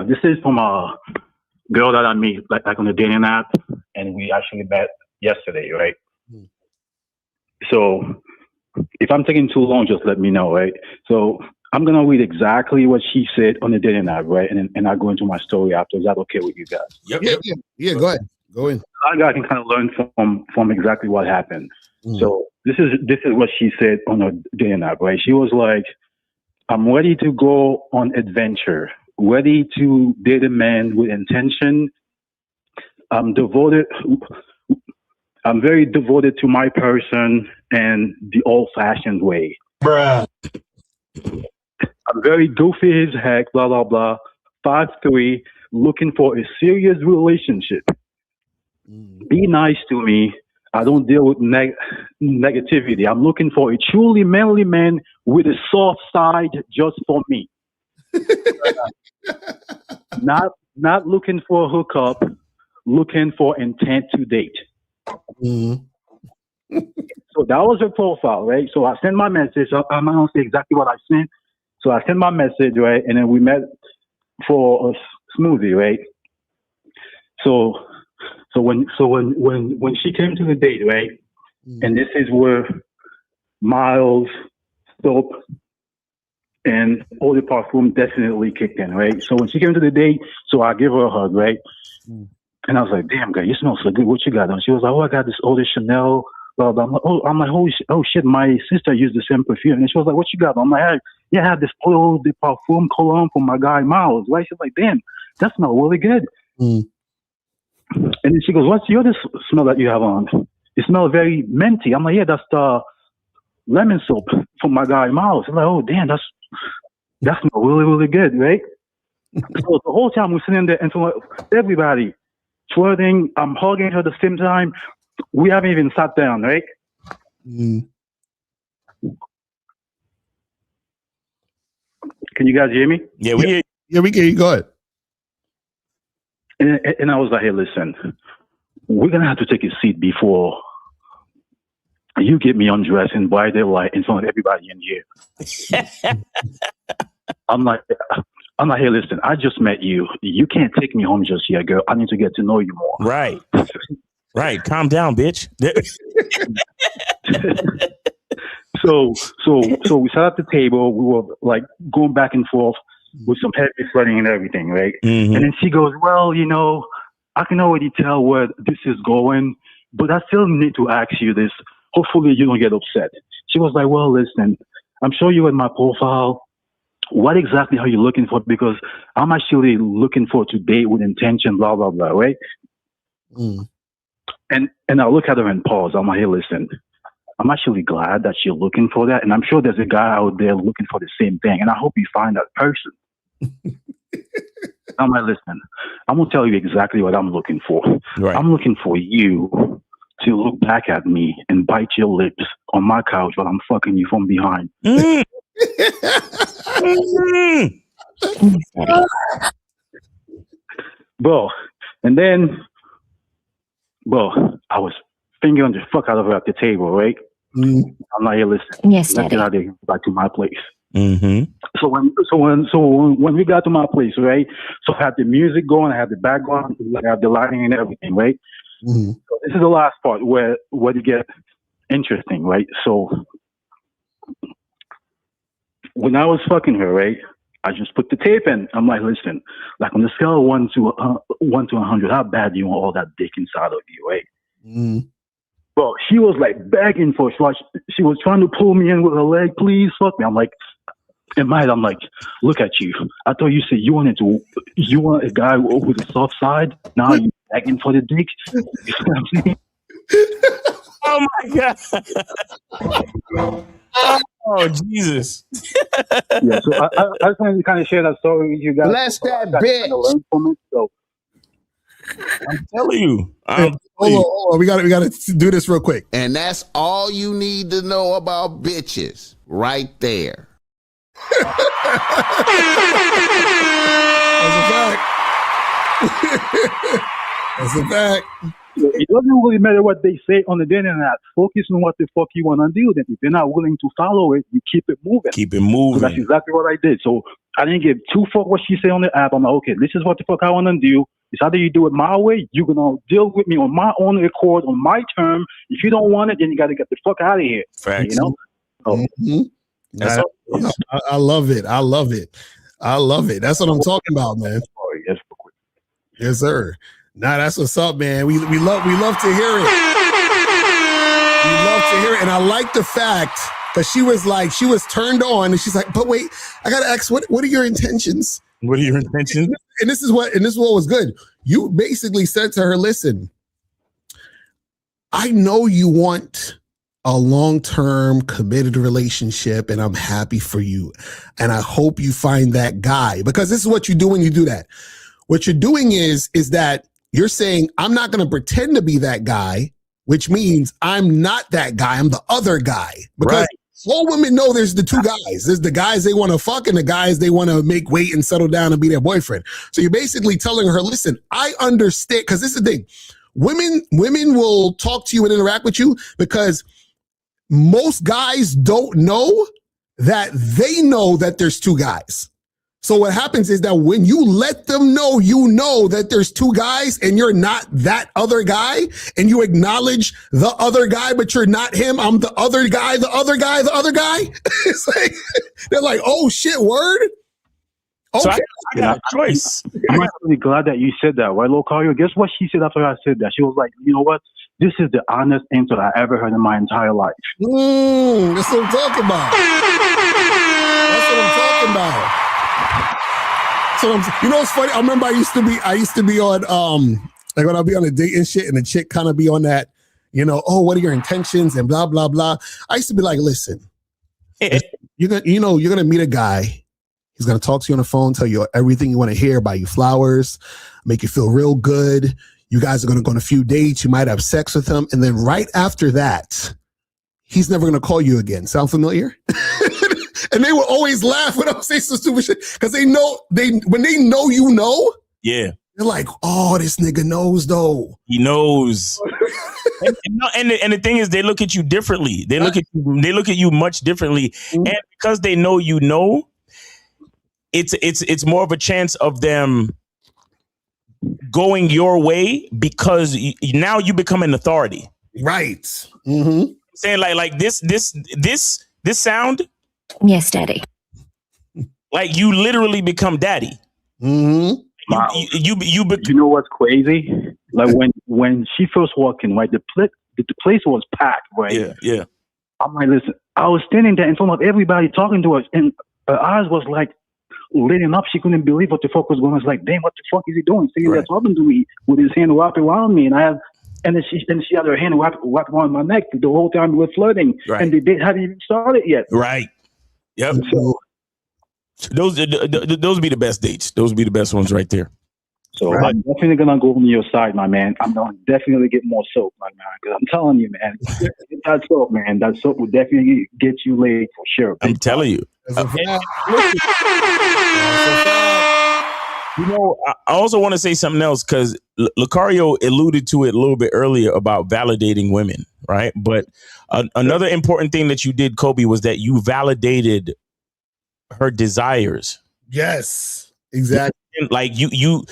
this is from a girl that I meet like on the dating app, and we actually met yesterday, right? So if I'm taking too long, just let me know, right? So I'm gonna read exactly what she said on the dating app, right? And I'll go into my story after. Is that okay with you guys? Yeah, go ahead. Go in. I can kind of learn from exactly what happened. So this is what she said on her dating app, right? She was like, I'm ready to go on adventure, ready to date a man with intention. I'm very devoted to my person and the old-fashioned way. Bruh. I'm very goofy as heck, blah, blah, blah. 5'3", looking for a serious relationship. Be nice to me. I don't deal with negativity. I'm looking for a truly manly man with a soft side just for me. Not looking for a hookup, looking for intent to date. So that was her profile, right? So I sent my message. I'm not going to say exactly what I sent. So I sent my message, right? And then we met for a smoothie, right? So when she came to the date, right? And this is where Miles, soap, and eau de parfum definitely kicked in, right? So when she came to the date, so I give her a hug, right? And I was like, damn, girl, you smell so good. What you got on? She was like, oh, I got this eau de Chanel, blah, blah. I'm like, holy shit, my sister used the same perfume. And she was like, what you got on? I'm like, I have this eau de parfum cologne from my guy, Miles, right? She's like, damn, that smells really good. And then she goes, what's the other smell that you have on? It smells very minty. I'm like, yeah, that's the lemon soap from my guy, Miles. I'm like, oh, damn, that smells really, really good, right? So the whole time we're sitting there and so everybody flirting, I'm hugging her at the same time. We haven't even sat down, right? Can you guys hear me? Yeah, we hear you. Yeah, we hear you. Go ahead. And I was like, hey, listen, we're going to have to take a seat before you get me undressed and by daylight in front of everybody in here. I'm like, hey, listen, I just met you. You can't take me home just yet, girl. I need to get to know you more. Right. Right. Calm down, bitch. So we sat at the table. We were like going back and forth with some heavy sweating and everything, right? And then she goes, well, I can already tell where this is going, but I still need to ask you this. Hopefully you don't get upset. She was like, well, listen, I'm sure you read my profile. What exactly are you looking for? Because I'm actually looking for to date with intention, blah, blah, blah, right? And I look at her and pause. I'm like, hey, listen, I'm actually glad that you're looking for that. And I'm sure there's a guy out there looking for the same thing. And I hope you find that person. I'm like, listen, I'm going to tell you exactly what I'm looking for. Right. I'm looking for you to look back at me and bite your lips on my couch while I'm fucking you from behind. Bro, and then, bro, I was fingering the fuck out of her at the table, right? I'm like, hey, listen, Yes, let's Daddy. get out of here, back to my place. Mm-hmm. So when we got to my place, right? So I had the music going, I had the background, I had the lighting and everything, right? Mm-hmm. So this is the last part where it get interesting, right? So when I was fucking her, right, I just put the tape in. I'm like, listen, like on the scale of 1 to 100, how bad do you want all that dick inside of you, right? Mm-hmm. Bro, she was like begging for it. She was trying to pull me in with her leg. Please fuck me. I'm like, in my head, I'm like, look at you. I thought you said you want a guy with a soft side. Now you begging for the dick. You know what I'm saying? Oh my god. Oh Jesus. Yeah, so I just wanted to kind of share that story with you guys. Bless that bitch. Kind of learn from it. So I'm telling you. Hold on. We got to do this real quick. And that's all you need to know about bitches right there. That's a fact. That's a fact. it doesn't really matter what they say on the internet. Focus on what the fuck you want to do. Then if they're not willing to follow it, you keep it moving. Keep it moving. So that's exactly what I did. So I didn't give two fuck what she said on the app. I'm like, okay, this is what the fuck I want to do. It's either you do it my way, you're going to deal with me on my own accord, on my term. If you don't want it, then you got to get the fuck out of here. Facts. You know? I love it. I love it. I love it. That's what I'm talking about, man. Yes, sir. Nah, that's what's up, man. We love to hear it. We love to hear it. And I like the fact that she was turned on and she's like, but wait, I gotta ask, what are your intentions? What are your intentions? And this is what was good. You basically said to her, listen, I know you want a long-term committed relationship and I'm happy for you. And I hope you find that guy, because this is what you do when you do that. What you're doing is that you're saying, I'm not going to pretend to be that guy, which means I'm not that guy. I'm the other guy. Because all women know there's the two guys. There's the guys they want to fuck and the guys they want to make wait and settle down and be their boyfriend. So you're basically telling her, listen, I understand, because this is the thing. Women will talk to you and interact with you because most guys don't know that they know that there's two guys. So what happens is that when you let them know, you know that there's two guys and you're not that other guy and you acknowledge the other guy, but you're not him. I'm the other guy, the other guy, the other guy. It's like, they're like, oh shit, word. Okay. So I got a choice. I'm actually glad that you said that, right, Locario? Guess what she said after I said that? She was like, you know what? This is the honest answer I ever heard in my entire life. That's what I'm talking about. That's what I'm talking about. So you know what's funny? I remember I used to be on like when I'll be on a date and shit, and the chick kind of be on that, you know, oh, what are your intentions and blah blah blah. I used to be like, listen, you're gonna meet a guy. He's gonna talk to you on the phone, tell you everything you want to hear, buy you flowers, make you feel real good. You guys are gonna go on a few dates. You might have sex with him, and then right after that, he's never gonna call you again. Sound familiar? And they will always laugh when I say some stupid shit because when they know you know, yeah, they're like, oh, this nigga knows though. He knows. and the thing is, they look at you differently. They look at you much differently, and because they know you know, it's more of a chance of them going your way because now you become an authority, right? Mm-hmm. Saying like this sound. Yes, Daddy. Like you literally become daddy. Mm-hmm. Wow. You know what's crazy? Like when she first walked in, right? The place was packed, right? Yeah. I'm like, listen, I was standing there in front of everybody talking to us, and her eyes was like lighting up. She couldn't believe what the fuck was going on. I was like, damn, what the fuck is he doing? Sitting there talking to me with his hand wrapped around me, and then she had her hand wrapped around my neck the whole time we were flirting, and the date hadn't even started yet. Right. Yep. So, those would be the best dates. Those would be the best ones right there. So I'm definitely gonna go on your side, my man. I'm gonna definitely get more soap, my man. Because I'm telling you, man, get that soap, man. That soap will definitely get you laid for sure. I'm telling you. You know, I also want to say something else because Locario alluded to it a little bit earlier about validating women, right? But another important thing that you did, Kobe, was that you validated her desires. Yes, exactly. Like you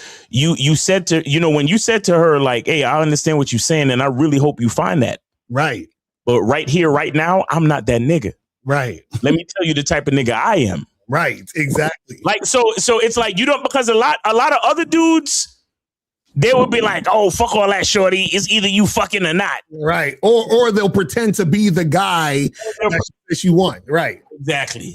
said to, you know, when you said to her, like, hey, I understand what you're saying, and I really hope you find that. Right. But right here, right now, I'm not that nigga. Right. Let me tell you the type of nigga I am. Right. Exactly. Like, so it's like, you don't, because a lot of other dudes, they would be like, oh, fuck all that, shorty. It's either you fucking or not. Right. Or they'll pretend to be the guy that you want. Right.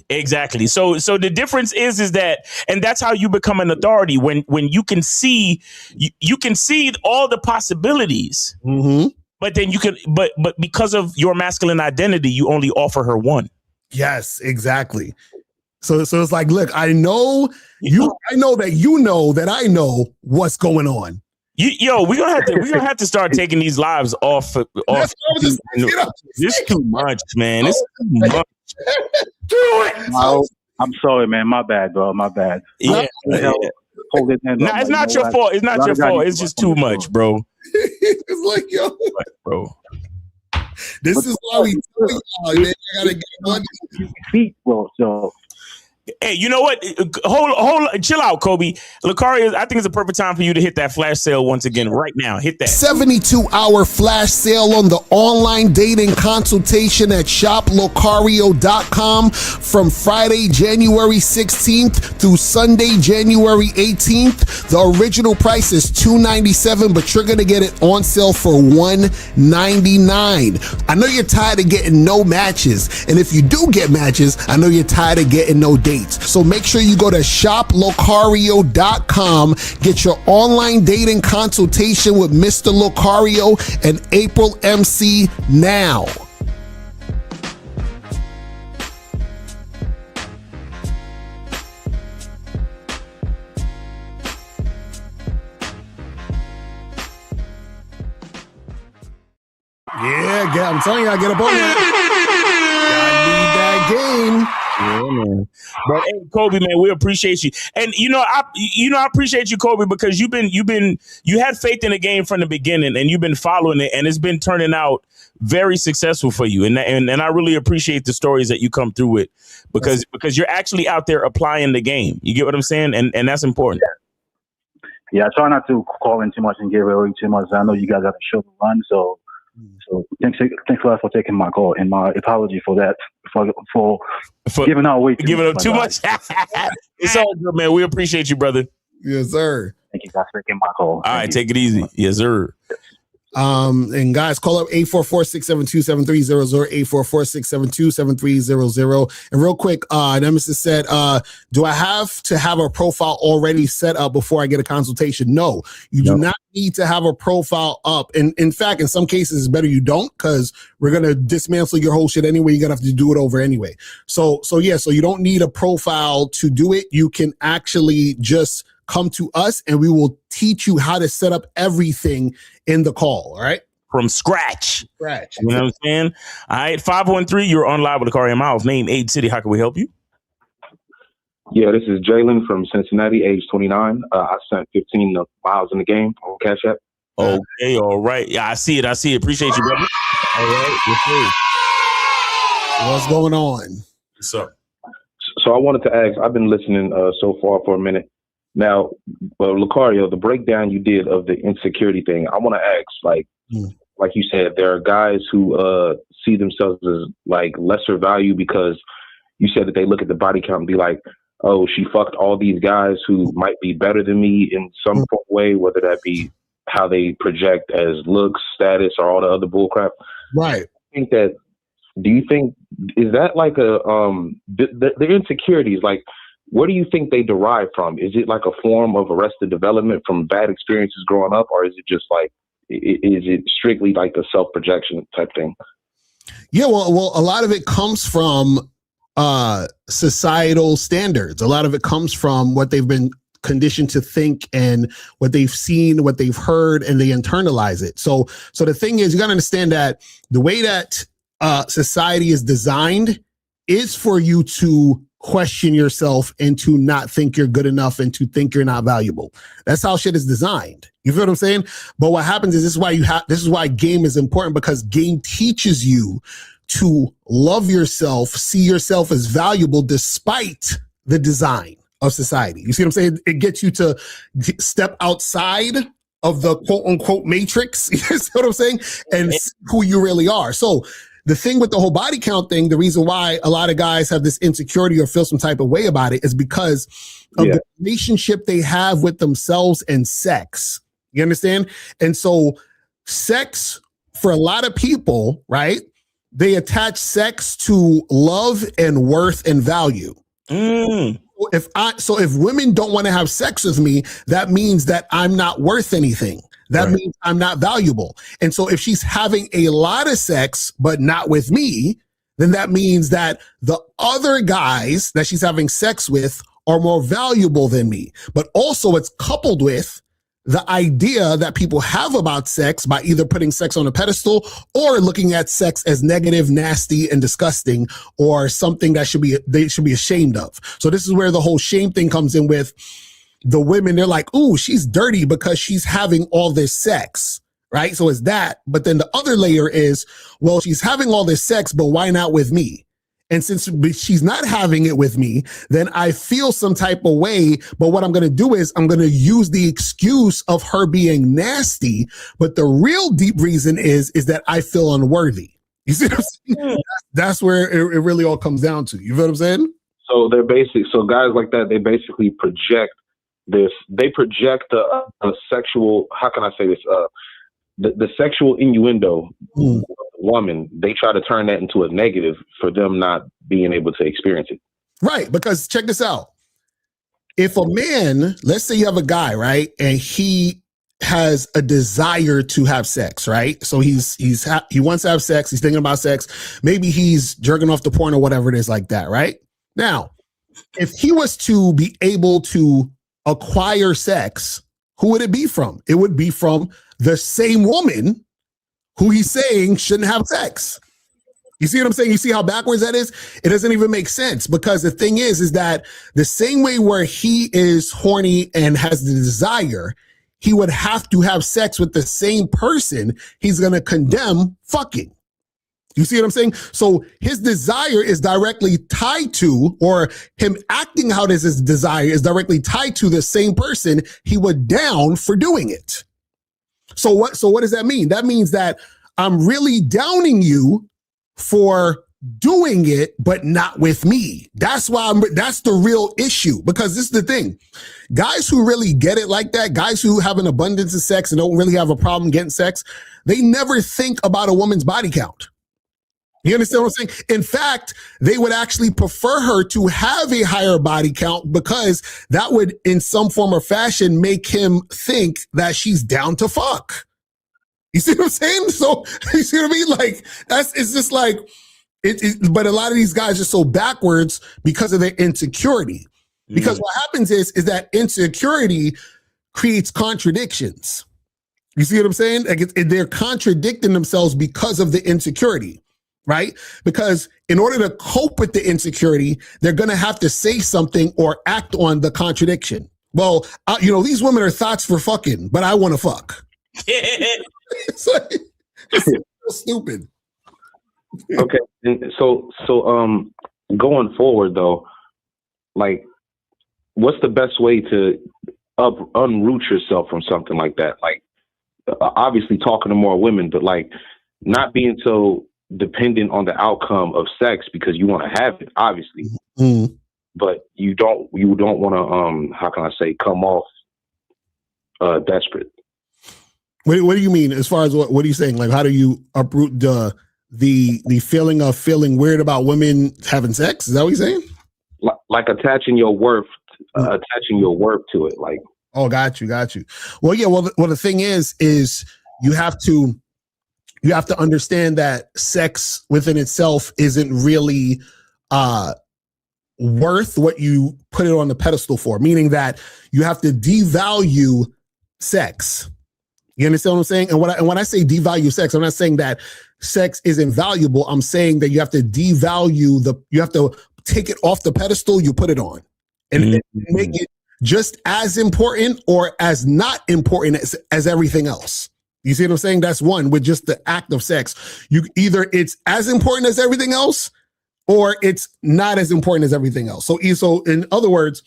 Exactly. So the difference is that, and that's how you become an authority when you can see, you can see all the possibilities, but then you can, but because of your masculine identity, you only offer her one. Yes, exactly. So it's like, look, I know you, I know that you know that I know what's going on. We're gonna have to start taking these lives off. This is too much, man. It's too much. Do it. I'm sorry, man. My bad, bro. My bad. Yeah. Hold it in. Nah, it's not your fault. It's not your fault. It's just too much, bro. It's like, yo, bro. This is why we tell y'all, man, you gotta get money. Feet, bro. So. Hey, you know what? Hold, chill out, Kobe. Locario, I think it's a perfect time for you to hit that flash sale once again right now. Hit that 72-hour flash sale on the online dating consultation at shoplocario.com from Friday, January 16th through Sunday, January 18th. The original price is $297, but you're gonna get it on sale for $199. I know you're tired of getting no matches, and if you do get matches, I know you're tired of getting no dates. So make sure you go to shoplocario.com, get your online dating consultation with Mr. Locario and April MC now. Yeah, I'm telling you, I get up on that. I need that game. Yeah, man. But hey, Kobe, man, we appreciate you, and I appreciate you, Kobe, because you had faith in the game from the beginning, and you've been following it, and it's been turning out very successful for you, and I really appreciate the stories that you come through with, because you're actually out there applying the game. You get what I'm saying, and that's important. Yeah, I try not to call in too much and give away too much. I know you guys have a show to run, so thanks a lot for taking my call, and my apology for that, for giving out way too much. It's all good, man. We appreciate you, brother. Yes, sir. Thank you guys for taking my call. All right, take it easy. Yes, sir. And guys, call up 844-672-7300, 844-672-7300. And real quick, Nemesis said, do I have to have a profile already set up before I get a consultation? No, you do not need to have a profile up. And in fact, in some cases, it's better you don't, because we're going to dismantle your whole shit anyway. You're going to have to do it over anyway. So you don't need a profile to do it. You can actually just come to us and we will teach you how to set up everything in the call. All right. From scratch. You know what I'm saying? All right. 513, you're on live with Locario Miles. Name, age, city. How can we help you? Yeah, this is Jalen from Cincinnati, age 29. I sent 15 miles in the game on Cash App. Okay. All right. Yeah, I see it. Appreciate you, brother. All right. What's going on? What's up? So I wanted to ask, I've been listening so far for a minute. Now, Locario, the breakdown you did of the insecurity thing, I want to ask, like you said, there are guys who see themselves as like lesser value because you said that they look at the body count and be like, oh, she fucked all these guys who might be better than me in some way, whether that be how they project as looks, status, or all the other bullcrap. Right. Do you think, is that like the insecurities, like, where do you think they derive from? Is it like a form of arrested development from bad experiences growing up, or is it just like, is it strictly like the self-projection type thing? Yeah, well, a lot of it comes from societal standards. A lot of it comes from what they've been conditioned to think and what they've seen, what they've heard, and they internalize it. So the thing is, you got to understand that the way that society is designed is for you to question yourself and to not think you're good enough and to think you're not valuable. That's how shit is designed. You feel what I'm saying? But what happens is this is why game is important, because game teaches you to love yourself, see yourself as valuable despite the design of society. You see what I'm saying? It gets you to step outside of the quote unquote matrix. You see what I'm saying? And see who you really are. So the thing with the whole body count thing, the reason why a lot of guys have this insecurity or feel some type of way about it is because of the relationship they have with themselves and sex. You understand? And so sex, for a lot of people, right? They attach sex to love and worth and value. So if women don't want to have sex with me, that means that I'm not worth anything. That means I'm not valuable. And so if she's having a lot of sex, but not with me, then that means that the other guys that she's having sex with are more valuable than me. But also it's coupled with the idea that people have about sex by either putting sex on a pedestal or looking at sex as negative, nasty, and disgusting, or something that they should be ashamed of. So this is where the whole shame thing comes in with the women. They're like, ooh, she's dirty because she's having all this sex, right? So it's that. But then the other layer is, well, she's having all this sex, but why not with me? And since she's not having it with me, then I feel some type of way. But what I'm going to do is I'm going to use the excuse of her being nasty. But the real deep reason is that I feel unworthy. You see what I'm saying? That's where it really all comes down to. You feel what I'm saying? So so guys like that, they basically project this. They project a sexual, how can I say this? The sexual innuendo of the woman, they try to turn that into a negative for them not being able to experience it. Right, because check this out. If a man, let's say you have a guy, right, and he has a desire to have sex, right? So he wants to have sex, he's thinking about sex, maybe he's jerking off the porn or whatever it is like that, right? Now, if he was to be able to acquire sex, who would it be from? It would be from the same woman who he's saying shouldn't have sex. You see what I'm saying? You see how backwards that is? It doesn't even make sense, because the thing is that the same way where he is horny and has the desire, he would have to have sex with the same person he's going to condemn fucking. You see what I'm saying? So his desire is directly tied to, or him acting out as his desire is directly tied to the same person he would down for doing it. So what does that mean? That means that I'm really downing you for doing it, but not with me. That's the real issue, because this is the thing. Guys who really get it like that, guys who have an abundance of sex and don't really have a problem getting sex, they never think about a woman's body count. You understand what I'm saying? In fact, they would actually prefer her to have a higher body count, because that would, in some form or fashion, make him think that she's down to fuck. You see what I'm saying? So, you see what I mean? Like, it's just like, but a lot of these guys are so backwards because of their insecurity. Because what happens is that insecurity creates contradictions. You see what I'm saying? Like, they're contradicting themselves because of the insecurity. Right? Because in order to cope with the insecurity, they're going to have to say something or act on the contradiction. Well, these women are thoughts for fucking, but I want to fuck. It's so stupid. Okay. And so going forward though, like, what's the best way to unroot yourself from something like that? Like, obviously talking to more women, but like not being so dependent on the outcome of sex, because you want to have it, obviously, but you don't want to how can I say, come off desperate. What do you mean? As far as what are you saying? Like, how do you uproot the feeling of feeling weird about women having sex? Is that what you're saying? Like attaching your worth to it. Like, oh, got you. Well, yeah. Well, the thing is you have to understand that sex within itself isn't really worth what you put it on the pedestal for, meaning that you have to devalue sex. You understand what I'm saying? And when I say devalue sex, I'm not saying that sex is invaluable. I'm saying that you have to devalue you have to take it off the pedestal you put it on and make it just as important or as not important as everything else. You see what I'm saying? That's one with just the act of sex. You either it's as important as everything else or it's not as important as everything else. So in other words,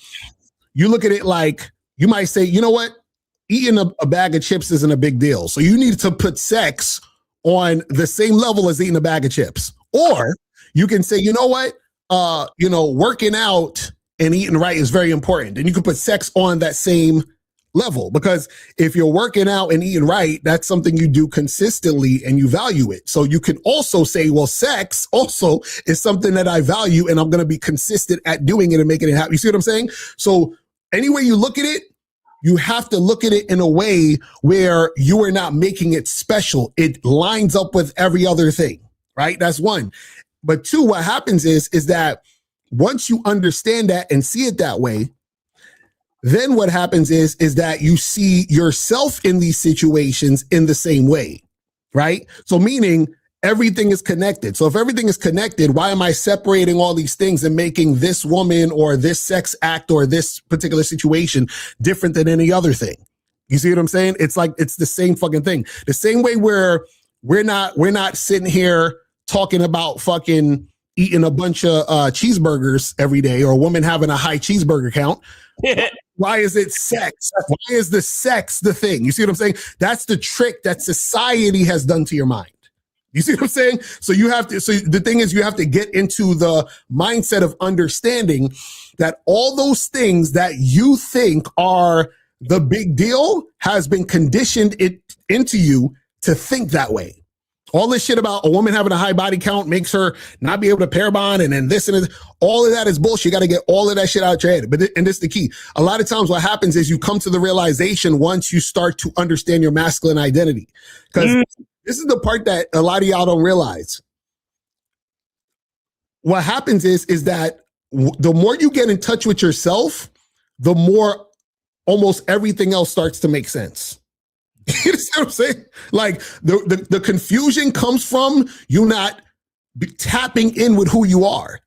you look at it like you might say, you know what? Eating a bag of chips isn't a big deal. So you need to put sex on the same level as eating a bag of chips. Or you can say, you know what? Working out and eating right is very important. And you can put sex on that same level, because if you're working out and eating right, that's something you do consistently and you value it. So you can also say, well, sex also is something that I value and I'm going to be consistent at doing it and making it happen. You see what I'm saying? So any way you look at it, you have to look at it in a way where you are not making it special. It lines up with every other thing, right? That's one. But two, what happens is that once you understand that and see it that way, then what happens is that you see yourself in these situations in the same way, right? So meaning everything is connected. So if everything is connected, why am I separating all these things and making this woman or this sex act or this particular situation different than any other thing? You see what I'm saying? It's like, it's the same fucking thing. The same way where we're not sitting here talking about fucking eating a bunch of cheeseburgers every day or a woman having a high cheeseburger count. Why is it sex? Why is the sex the thing? You see what I'm saying? That's the trick that society has done to your mind. You see what I'm saying? So the thing is, you have to get into the mindset of understanding that all those things that you think are the big deal has been conditioned into you to think that way. All this shit about a woman having a high body count makes her not be able to pair bond and then this and this, all of that is bullshit. You got to get all of that shit out your head. And this is the key. A lot of times what happens is you come to the realization once you start to understand your masculine identity. Because this is the part that a lot of y'all don't realize. What happens is that the more you get in touch with yourself, the more almost everything else starts to make sense. You see what I'm saying? Like the confusion comes from you not tapping in with who you are.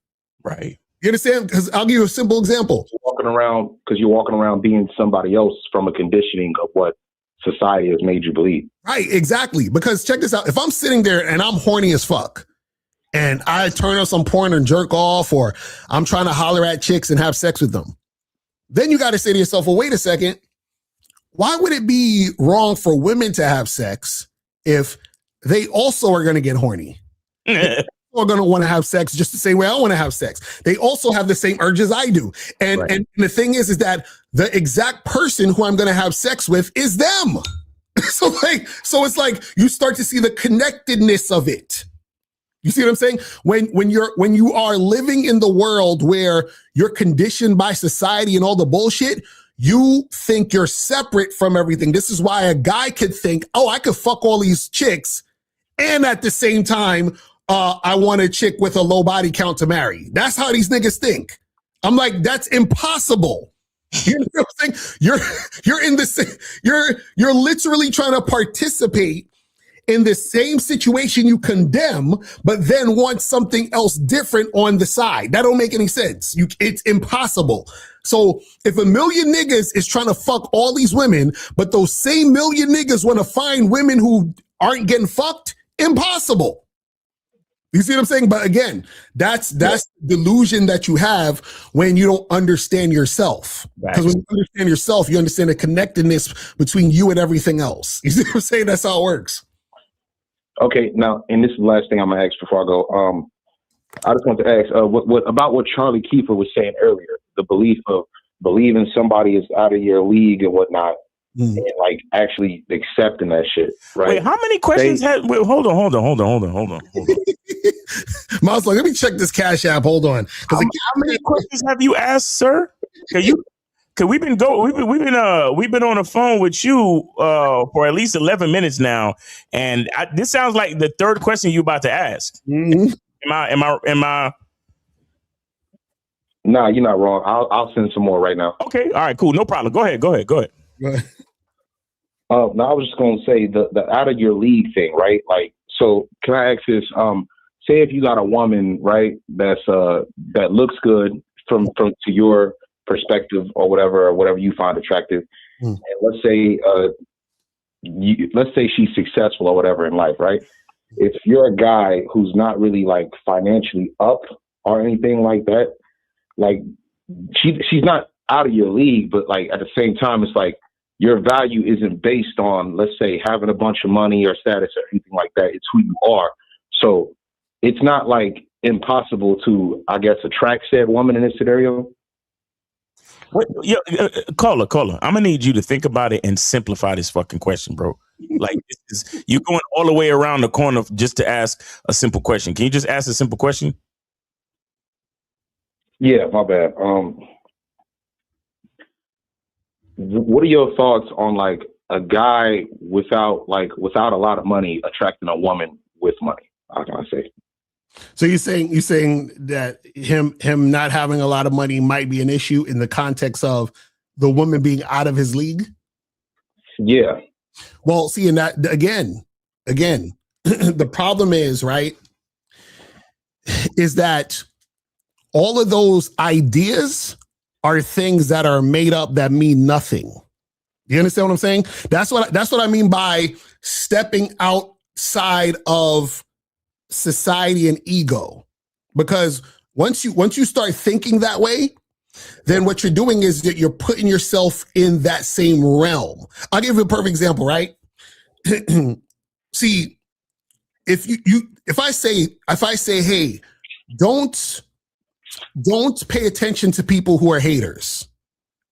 Right. You understand? Because I'll give you a simple example. You're walking around being somebody else from a conditioning of what society has made you believe. Right, exactly. Because check this out. If I'm sitting there and I'm horny as fuck and I turn on some porn and jerk off, or I'm trying to holler at chicks and have sex with them, then you got to say to yourself, well, wait a second. Why would it be wrong for women to have sex if they also are going to get horny? They are going to want to have sex just the same way I want to have sex. They also have the same urges I do. And the thing is that the exact person who I'm going to have sex with is them. So it's like you start to see the connectedness of it. You see what I'm saying? When you are living in the world where you're conditioned by society and all the bullshit, you think you're separate from everything. This is why a guy could think, oh, I could fuck all these chicks, and at the same time, I want a chick with a low body count to marry. That's how these niggas think. I'm like, that's impossible. You know what I'm saying? You're literally trying to participate in the same situation you condemn, but then want something else different on the side. That don't make any sense. It's impossible. So if a million niggas is trying to fuck all these women, but those same million niggas want to find women who aren't getting fucked, impossible. You see what I'm saying? But again, that's delusion that you have when you don't understand yourself. Because when you understand yourself, you understand the connectedness between you and everything else. You see what I'm saying? That's how it works. Okay, now, and this is the last thing I'm gonna ask before I go. I just want to ask what about what Charlie Kiefer was saying earlier, the belief of believing somebody is out of your league and whatnot, and like actually accepting that shit. Right? Wait, how many questions had? Wait, hold on. Miles, let me check this Cash App. Hold on. How many questions have you asked, sir? Cause we've been on the phone with you for at least 11 minutes now, and this sounds like the third question you about to ask. Am I? Nah, you're not wrong. I'll send some more right now. Okay, all right, cool, no problem. Go ahead. No, I was just gonna say the out of your league thing, right? Like, so can I ask this? Say if you got a woman, right, that's that looks good from to your perspective or whatever you find attractive, and let's say she's successful or whatever in life, right? If you're a guy who's not really like financially up or anything like that, like she's not out of your league, but like at the same time, it's like your value isn't based on, let's say, having a bunch of money or status or anything like that. It's who you are. So it's not like impossible to, I guess, attract said woman in this scenario. What, yeah, caller, I'm gonna need you to think about it and simplify this fucking question, bro. Like, you're going all the way around the corner just to ask a simple question. Can you just ask a simple question? Yeah, my bad. What are your thoughts on like a guy without a lot of money attracting a woman with money? How can I say? So you're saying that him not having a lot of money might be an issue in the context of the woman being out of his league? Yeah. Well, see, and that again, the problem is, right, is that all of those ideas are things that are made up that mean nothing. You understand what I'm saying? That's what I mean by stepping outside of society and ego. Because once you start thinking that way, then what you're doing is that you're putting yourself in that same realm. I'll give you a perfect example, right? See, if I say, hey, don't pay attention to people who are haters,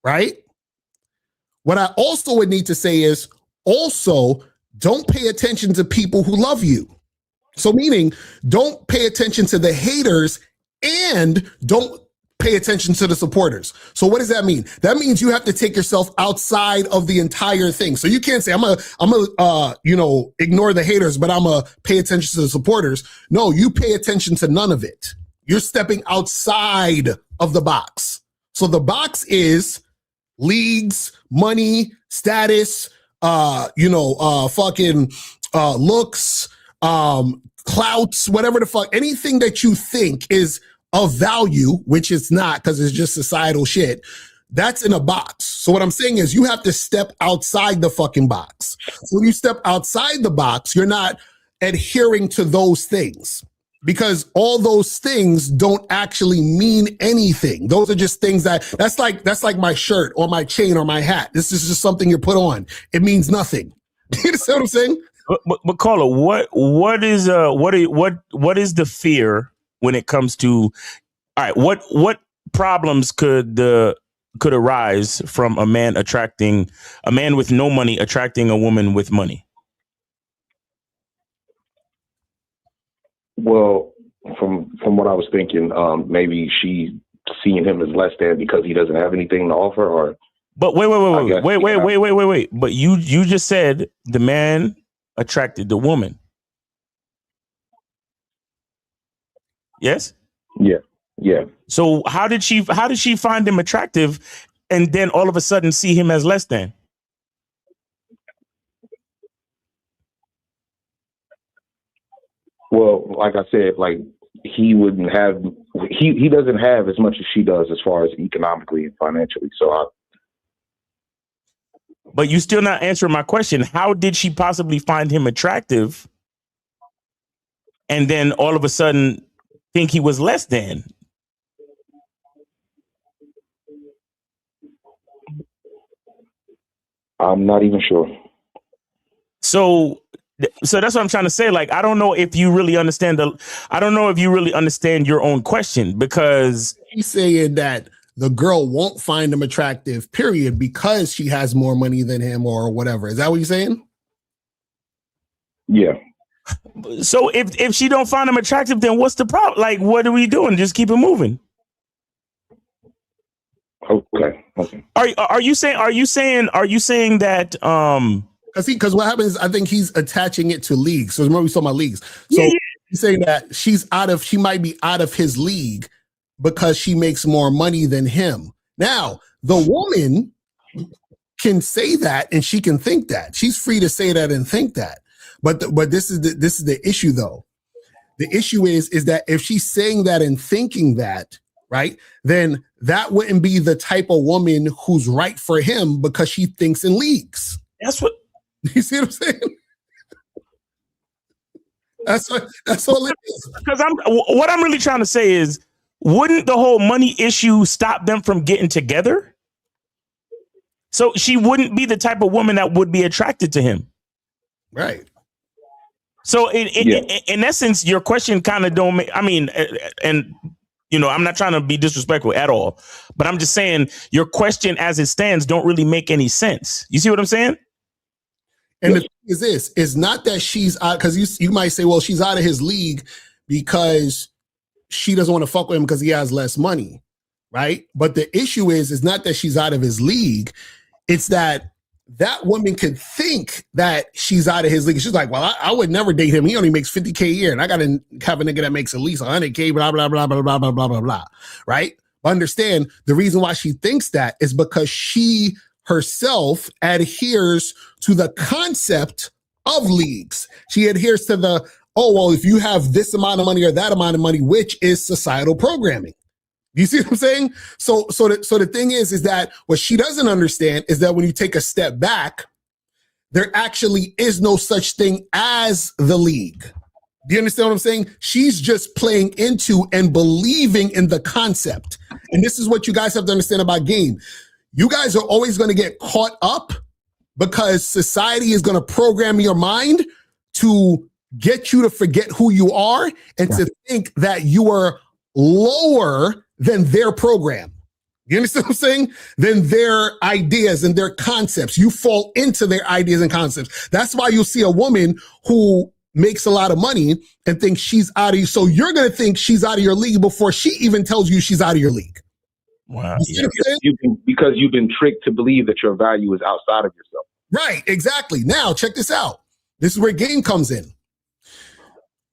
right? What I also would need to say is also don't pay attention to people who love you. So meaning don't pay attention to the haters and don't pay attention to the supporters. So what does that mean? That means you have to take yourself outside of the entire thing. So you can't say I'm gonna ignore the haters, but I'm gonna pay attention to the supporters. No, you pay attention to none of it. You're stepping outside of the box. So the box is leagues, money, status, looks, clouts, whatever the fuck, anything that you think is of value, which it's not because it's just societal shit, that's in a box. So what I'm saying is you have to step outside the fucking box. So when you step outside the box, you're not adhering to those things because all those things don't actually mean anything. Those are just things that's like my shirt or my chain or my hat. This is just something you put on. It means nothing. You understand what I'm saying? But Carla, what is the fear when it comes to, all right, what problems could arise from a man with no money attracting a woman with money? Well, from what I was thinking, maybe she seeing him as less than because he doesn't have anything to offer, or. But wait. But you just said the man attracted the woman. Yes? Yeah. So how did she find him attractive and then all of a sudden see him as less than? Well, like I said, like he doesn't have as much as she does as far as economically and financially. But you still not answering my question. How did she possibly find him attractive and then all of a sudden think he was less than? I'm not even sure. So that's what I'm trying to say. Like, I don't know if you really understand your own question, because he's saying that the girl won't find him attractive, period, because she has more money than him or whatever. Is that what you're saying? Yeah. So if she don't find him attractive, then what's the problem? Like, what are we doing? Just keep it moving. Okay. Are you saying that because what happens is I think he's attaching it to leagues. So remember we talking about leagues. So he's saying that she might be out of his league because she makes more money than him. Now, the woman can say that and she can think that. She's free to say that and think that. But this is the issue though. The issue is that if she's saying that and thinking that, right, then that wouldn't be the type of woman who's right for him because she thinks in leagues. That's what you see what I'm saying? That's all it is. Because what I'm really trying to say is, wouldn't the whole money issue stop them from getting together? So she wouldn't be the type of woman that would be attracted to him. Right. So in essence, your question kind of don't make, I mean, and you know, I'm not trying to be disrespectful at all, but I'm just saying your question as it stands don't really make any sense. You see what I'm saying? And the thing is this, is not that she's out, because you might say, well, she's out of his league because she doesn't want to fuck with him because he has less money, right? But the issue is not that she's out of his league. It's that woman could think that she's out of his league. She's like, well, I would never date him. He only makes $50K a year, and I got to have a nigga that makes at least $100K, blah, blah, blah, blah, blah, blah, blah, blah, blah, right? But understand, the reason why she thinks that is because she herself adheres to the concept of leagues. She adheres to the, oh, well, if you have this amount of money or that amount of money, which is societal programming. You see what I'm saying? So the thing is that what she doesn't understand is that when you take a step back, there actually is no such thing as the league. Do you understand what I'm saying? She's just playing into and believing in the concept. And this is what you guys have to understand about game. You guys are always going to get caught up because society is going to program your mind to get you to forget who you are and to think that you are lower than their program. You understand what I'm saying? Than their ideas and their concepts. You fall into their ideas and concepts. That's why you'll see a woman who makes a lot of money and thinks she's out of you. So you're going to think she's out of your league before she even tells you she's out of your league. Wow. Because you've been tricked to believe that your value is outside of yourself. Right, exactly. Now, check this out. This is where game comes in.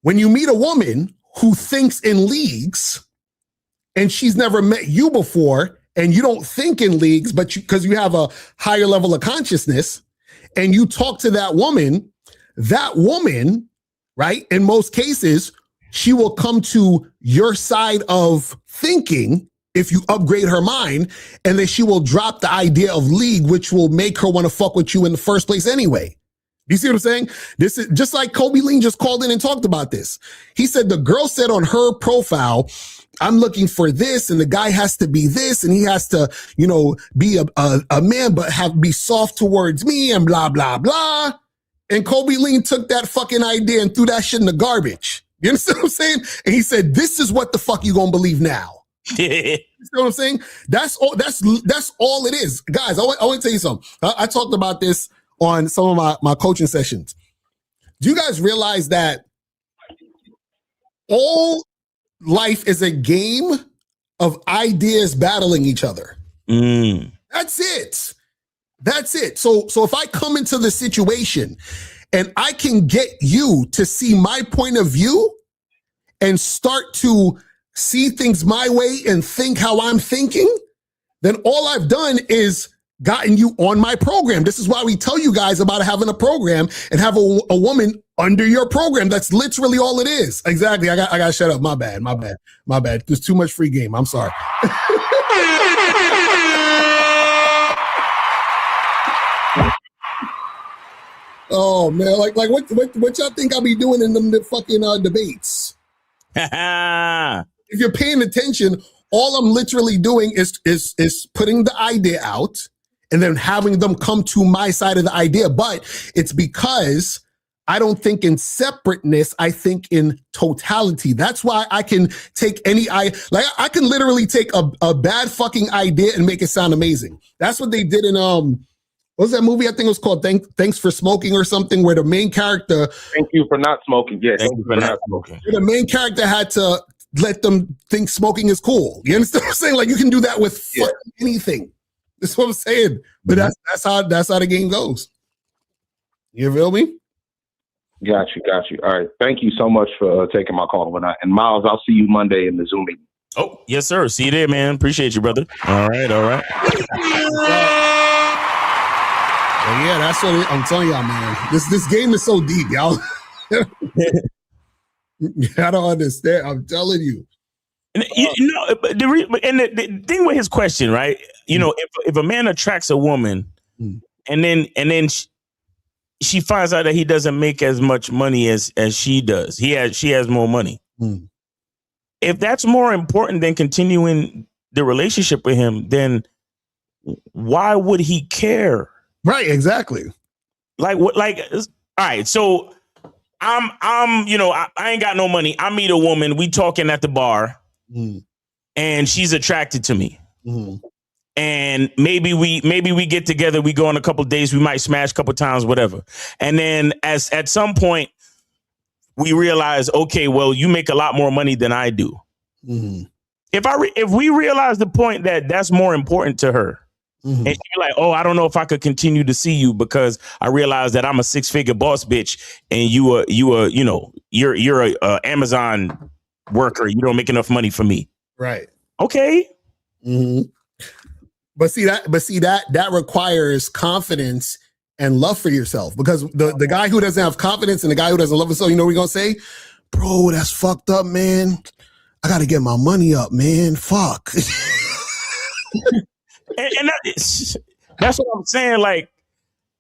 When you meet a woman who thinks in leagues and she's never met you before and you don't think in leagues, but because you have a higher level of consciousness and you talk to that woman, right, in most cases, she will come to your side of thinking if you upgrade her mind, and then she will drop the idea of league, which will make her want to fuck with you in the first place anyway. You see what I'm saying? This is just like Kobe Lean just called in and talked about this. He said the girl said on her profile, I'm looking for this, and the guy has to be this, and he has to, you know, be a man, but be soft towards me, and blah, blah, blah. And Kobe Lean took that fucking idea and threw that shit in the garbage. You understand what I'm saying? And he said, this is what the fuck you gonna believe now. You see what I'm saying? That's all it is. Guys, I want to tell you something. I talked about this on some of my coaching sessions. Do you guys realize that all life is a game of ideas battling each other? That's it. That's it. So if I come into the situation and I can get you to see my point of view and start to see things my way and think how I'm thinking, then all I've done is gotten you on my program. This is why we tell you guys about having a program and have a woman under your program. That's literally all it is. Exactly. I got to shut up. My bad. There's too much free game. I'm sorry. Oh man, like what y'all think I'll be doing in the fucking debates? If you're paying attention, all I'm literally doing is putting the idea out and then having them come to my side of the idea. But it's because I don't think in separateness, I think in totality. That's why I can take I can literally take a bad fucking idea and make it sound amazing. That's what they did in what was that movie? I think it was called Thanks for Smoking or something, where the main character. Thank you for not smoking. Yes. Thank you for not smoking. The main character had to let them think smoking is cool. You understand what I'm saying? Like you can do that with anything. That's what I'm saying. But that's how the game goes. You feel me? Got you. All right. Thank you so much for taking my call. And Miles, I'll see you Monday in the Zoom meeting. Oh, yes, sir. See you there, man. Appreciate you, brother. All right. Yeah, that's what I'm telling y'all, man. This game is so deep, y'all. I don't understand. I'm telling you. And the thing with his question, right? You know, if a man attracts a woman, and then she finds out that he doesn't make as much money as she does, she has more money. If that's more important than continuing the relationship with him, then why would he care? Right, exactly. Like what? Like, all right. So I'm, you know, I ain't got no money. I meet a woman. We talking at the bar, and she's attracted to me. And maybe we get together. We go on a couple of days. We might smash a couple of times, whatever. And then at some point, we realize, okay, well, you make a lot more money than I do. If we realize the point that that's more important to her, and she's like, oh, I don't know if I could continue to see you because I realize that I'm a 6-figure boss bitch, and you're a Amazon worker. You don't make enough money for me. Right. Okay. But see that requires confidence and love for yourself, because the guy who doesn't have confidence and the guy who doesn't love himself, you know what we're gonna say? Bro, that's fucked up, man. I gotta get my money up, man. Fuck. and that's what I'm saying. Like,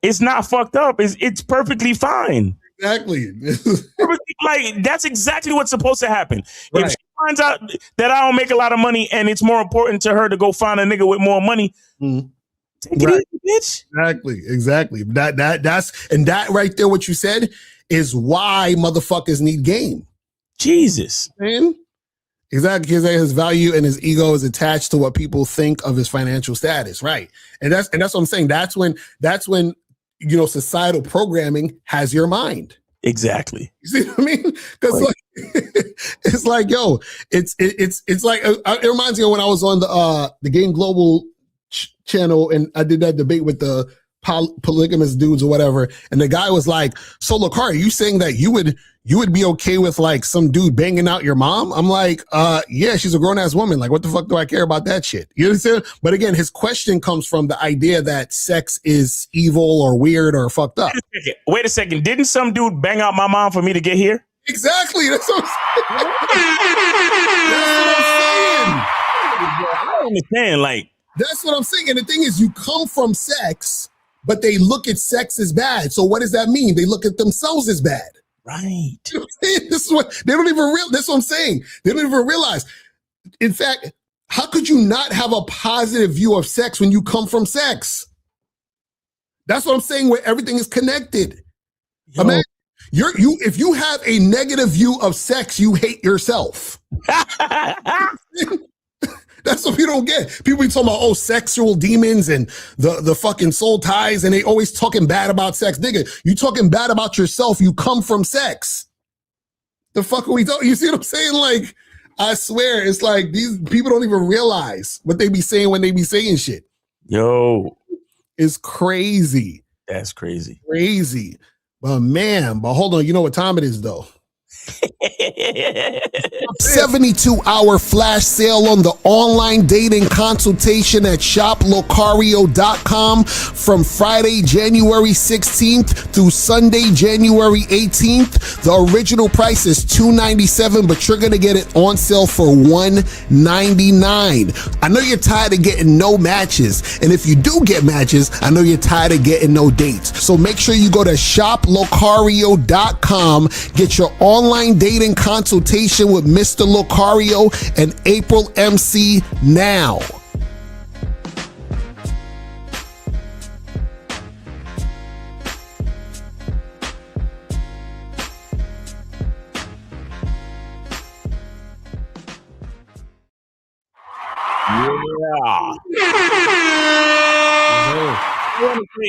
it's not fucked up. It's perfectly fine. Exactly. Like, that's exactly what's supposed to happen. Right. If she finds out that I don't make a lot of money and it's more important to her to go find a nigga with more money, take it easy, bitch. Exactly. That right there, what you said, is why motherfuckers need game. Jesus. Man. Exactly, because his value and his ego is attached to what people think of his financial status, right? And that's what I'm saying. That's when you know, societal programming has your mind. Exactly. You see what I mean? Because like, it's like, yo, it's like it reminds me of when I was on the Game Global channel and I did that debate with the polygamous dudes or whatever, and the guy was like, so Locario, you saying that you would be okay with like some dude banging out your mom? I'm like, yeah, she's a grown-ass woman. Like, what the fuck do I care about that shit? You understand? But again, his question comes from the idea that sex is evil or weird or fucked up. Wait a second. Didn't some dude bang out my mom for me to get here? Exactly. That's what I'm saying. That's what I'm saying. I don't understand. Like, that's what I'm saying. And the thing is, you come from sex, but they look at sex as bad. So what does that mean? They look at themselves as bad. Right. This is what they don't even realize. That's what I'm saying. They don't even realize. In fact, how could you not have a positive view of sex when you come from sex? That's what I'm saying, where everything is connected. Imagine, if you have a negative view of sex, you hate yourself. That's what people don't get. People be talking about, sexual demons and the fucking soul ties, and they always talking bad about sex. Nigga, you talking bad about yourself. You come from sex. The fuck are we talking? You see what I'm saying? Like, I swear, it's like these people don't even realize what they be saying when they be saying shit. Yo. It's crazy. That's crazy. Crazy. But hold on. You know what time it is, though? 72-hour flash sale on the online dating consultation at shoplocario.com from Friday, January 16th through Sunday, January 18th. The original price is $297, but you're going to get it on sale for $199. I know you're tired of getting no matches. And if you do get matches, I know you're tired of getting no dates. So make sure you go to shoplocario.com, get your online dating consultation with Mr. Locario and April MC now.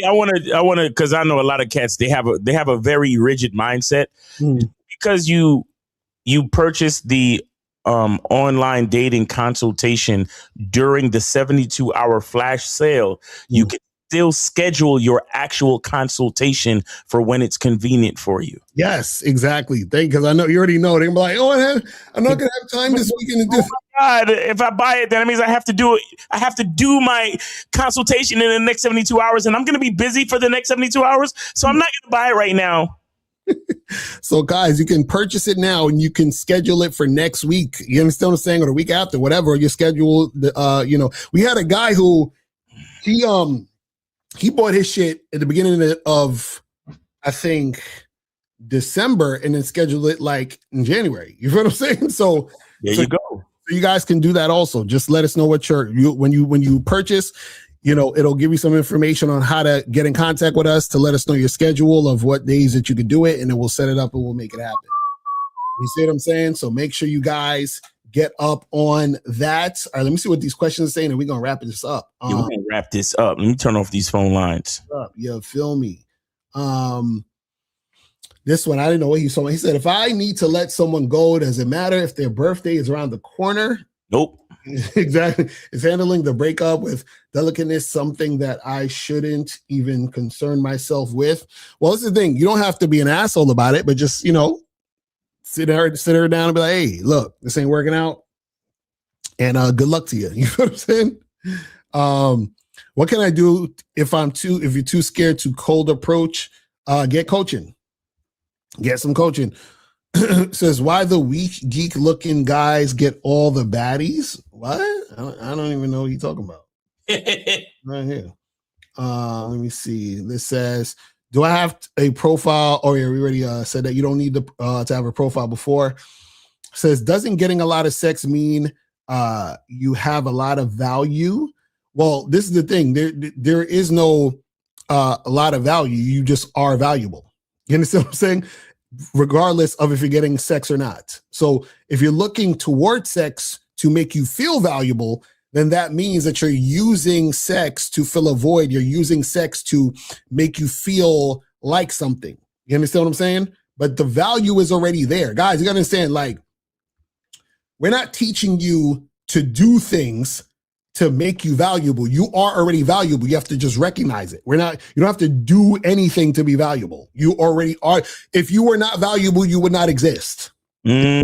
I want to, because I know a lot of cats, they have a very rigid mindset. Because you purchase the online dating consultation during the 72-hour flash sale, you can still schedule your actual consultation for when it's convenient for you. Yes, exactly. Because I know you already know. They're like, I'm not going to have time this weekend to do. Oh my God, if I buy it, then that means I have to do it. I have to do my consultation in the next 72 hours, and I'm going to be busy for the next 72 hours. So I'm not going to buy it right now. So guys, you can purchase it now and you can schedule it for next week. You understand what I'm saying? Or the week after, whatever. You schedule we had a guy who he bought his shit at the beginning of I think December and then scheduled it like in January. You feel what I'm saying? So there you go. You guys can do that also. Just let us know what when you purchase, it'll give you some information on how to get in contact with us to let us know your schedule of what days that you can do it, and then we'll set it up and we'll make it happen. You see what I'm saying? So make sure you guys get up on that. All right, let me see what these questions are saying, and we're gonna wrap this up. We're gonna wrap this up. Let me turn off these phone lines. Yeah, feel me. This one, I didn't know what he said. He said, if I need to let someone go, does it matter if their birthday is around the corner? Nope. Exactly. Is handling the breakup with delicateness something that I shouldn't even concern myself with? Well, this is the thing. You don't have to be an asshole about it, but just, sit her down and be like, hey, look, this ain't working out. And good luck to you. You know what I'm saying? What can I do if you're too scared to cold approach? Get coaching. Get some coaching. Says, why the weak geek looking guys get all the baddies? What? I don't even know what you're talking about. Right here. Let me see. This says, do I have a profile? Oh, yeah, we already said that you don't need to have a profile before. Says, doesn't getting a lot of sex mean you have a lot of value? Well, this is the thing. There is no a lot of value. You just are valuable. You understand what I'm saying? Regardless of if you're getting sex or not. So if you're looking towards sex to make you feel valuable, then that means that you're using sex to fill a void. You're using sex to make you feel like something. You understand what I'm saying? But the value is already there. Guys, you gotta understand, like, we're not teaching you to do things to make you valuable. You are already valuable. You have to just recognize it. You don't have to do anything to be valuable. You already are. If you were not valuable, you would not exist. Like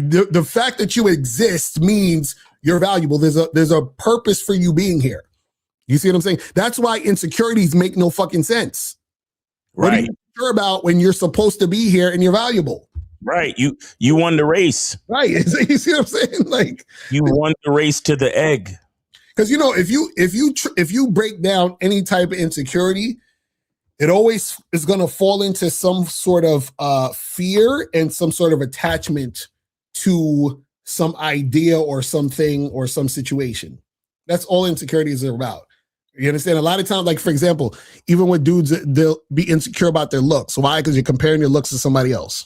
the fact that you exist means you're valuable. There's a purpose for you being here. You see what I'm saying? That's why insecurities make no fucking sense. Right. What are you sure about when you're supposed to be here and you're valuable? Right. You won the race. Right. You see what I'm saying? Like, you won the race to the egg. Because if you break down any type of insecurity, it always is going to fall into some sort of fear and some sort of attachment to some idea or something or some situation. That's all insecurities are about. You understand? A lot of times, like, for example, even with dudes, they'll be insecure about their looks. Why? Because you're comparing your looks to somebody else.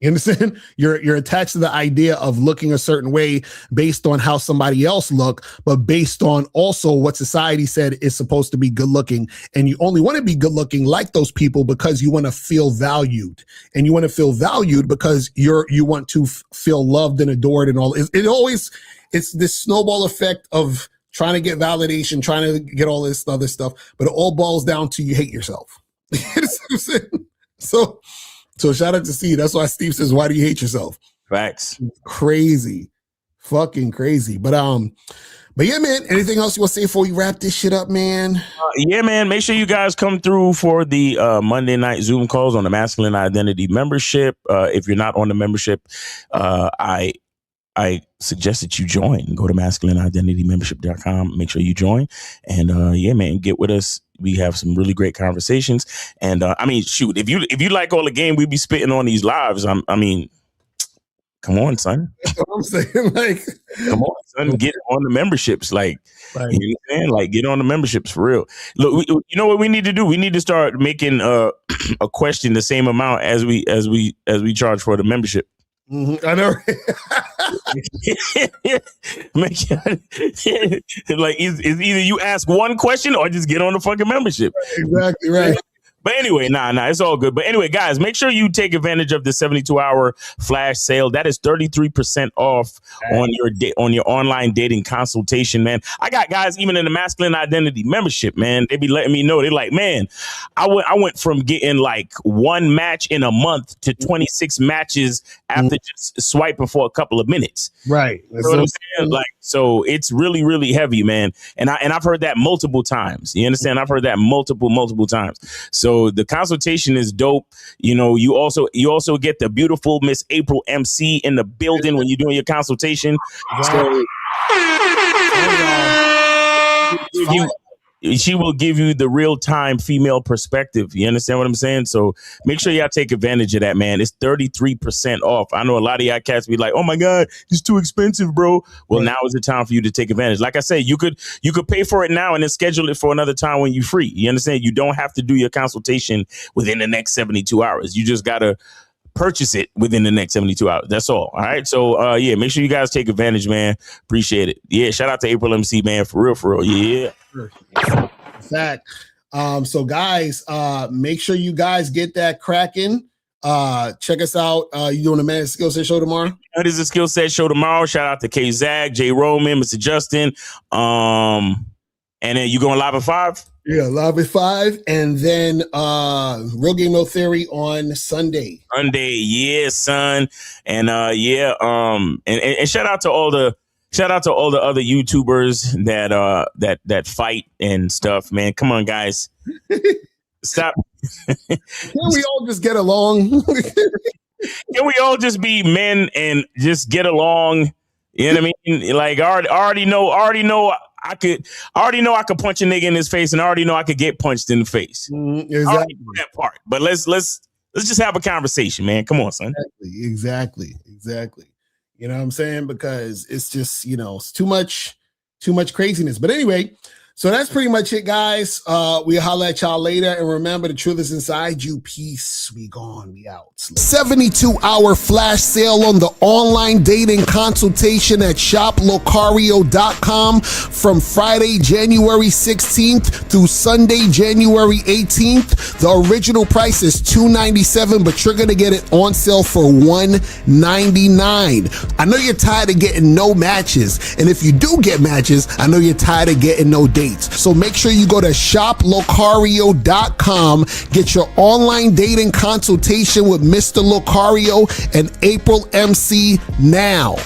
You understand? You're attached to the idea of looking a certain way based on how somebody else look, but based on also what society said is supposed to be good looking. And you only want to be good looking like those people because you want to feel valued. And you want to feel valued because you want to feel loved and adored and all. It's this snowball effect of trying to get validation, trying to get all this other stuff, but it all boils down to you hate yourself. You know what I'm saying? So shout out to Steve. That's why Steve says, why do you hate yourself? Facts. Crazy. Fucking crazy. But yeah, man, anything else you want to say before we wrap this shit up, man? Yeah, man. Make sure you guys come through for the Monday night Zoom calls on the Masculine Identity membership. If you're not on the membership, I suggest that you join. Go to masculineidentitymembership.com. Make sure you join. And yeah, man, get with us. We have some really great conversations. And I mean, shoot, if you like all the game we be spitting on these lives, I mean, come on, son. That's what I'm saying. Like, come on, son, get on the memberships. Like, right. You know what I'm saying? Like, get on the memberships for real. Look, you know what we need to do? We need to start making a question the same amount as we charge for the membership. Mm-hmm. I know. Like, it's either you ask one question or just get on the fucking membership. Exactly right. But anyway, nah, it's all good. But anyway, guys, make sure you take advantage of the 72-hour flash sale. That is 33% off on your online dating consultation, man. I got guys even in the masculine identity membership, man. They be letting me know. They like, man, I went from getting like 1 match in a month to 26 matches after just swiping for a couple of minutes. Right. You know what I'm saying? Like, so it's really, really heavy, man. And I've heard that multiple times. You understand? I've heard that multiple times. So the consultation is dope. You know, you also get the beautiful Miss April MC in the building when you're doing your consultation. So she will give you the real-time female perspective. You understand what I'm saying? So make sure y'all take advantage of that, man. It's 33% off. I know a lot of y'all cats be like, oh my God, it's too expensive, bro. Well, now is the time for you to take advantage. Like I said, you could pay for it now and then schedule it for another time when you're free. You understand? You don't have to do your consultation within the next 72 hours. You just got to purchase it within the next 72 hours. That's all. All right. So yeah, make sure you guys take advantage, man. Appreciate it. Yeah. Shout out to April MC, man. For real. Yeah. In fact. So guys, make sure you guys get that cracking. Check us out. You doing a Man Skill Set show tomorrow? It is a skill set show tomorrow. Shout out to K Zag, J Roman, Mr. Justin. And then you going live at 5? Yeah, live at 5, and then Real Game No Theory on Sunday. Yeah, son. And and shout out to all the other YouTubers that fight and stuff, man. Come on, guys. Stop. Can we all just get along? Can we all just be men and just get along? You know what I mean? Like I already know I could punch a nigga in his face, and I already know I could get punched in the face. Exactly that part. But let's just have a conversation, man. Come on, son. Exactly. You know what I'm saying? Because it's just, it's too much craziness. But anyway, so that's pretty much it, guys. We'll holler at y'all later. And remember, the truth is inside you. Peace. We gone. We out. 72-hour flash sale on the online dating consultation at shoplocario.com from Friday, January 16th through Sunday, January 18th. The original price is $297, but you're going to get it on sale for $199. I know you're tired of getting no matches. And if you do get matches, I know you're tired of getting no dates. So make sure you go to shoplocario.com, get your online dating consultation with Mr. Locario and April MC now.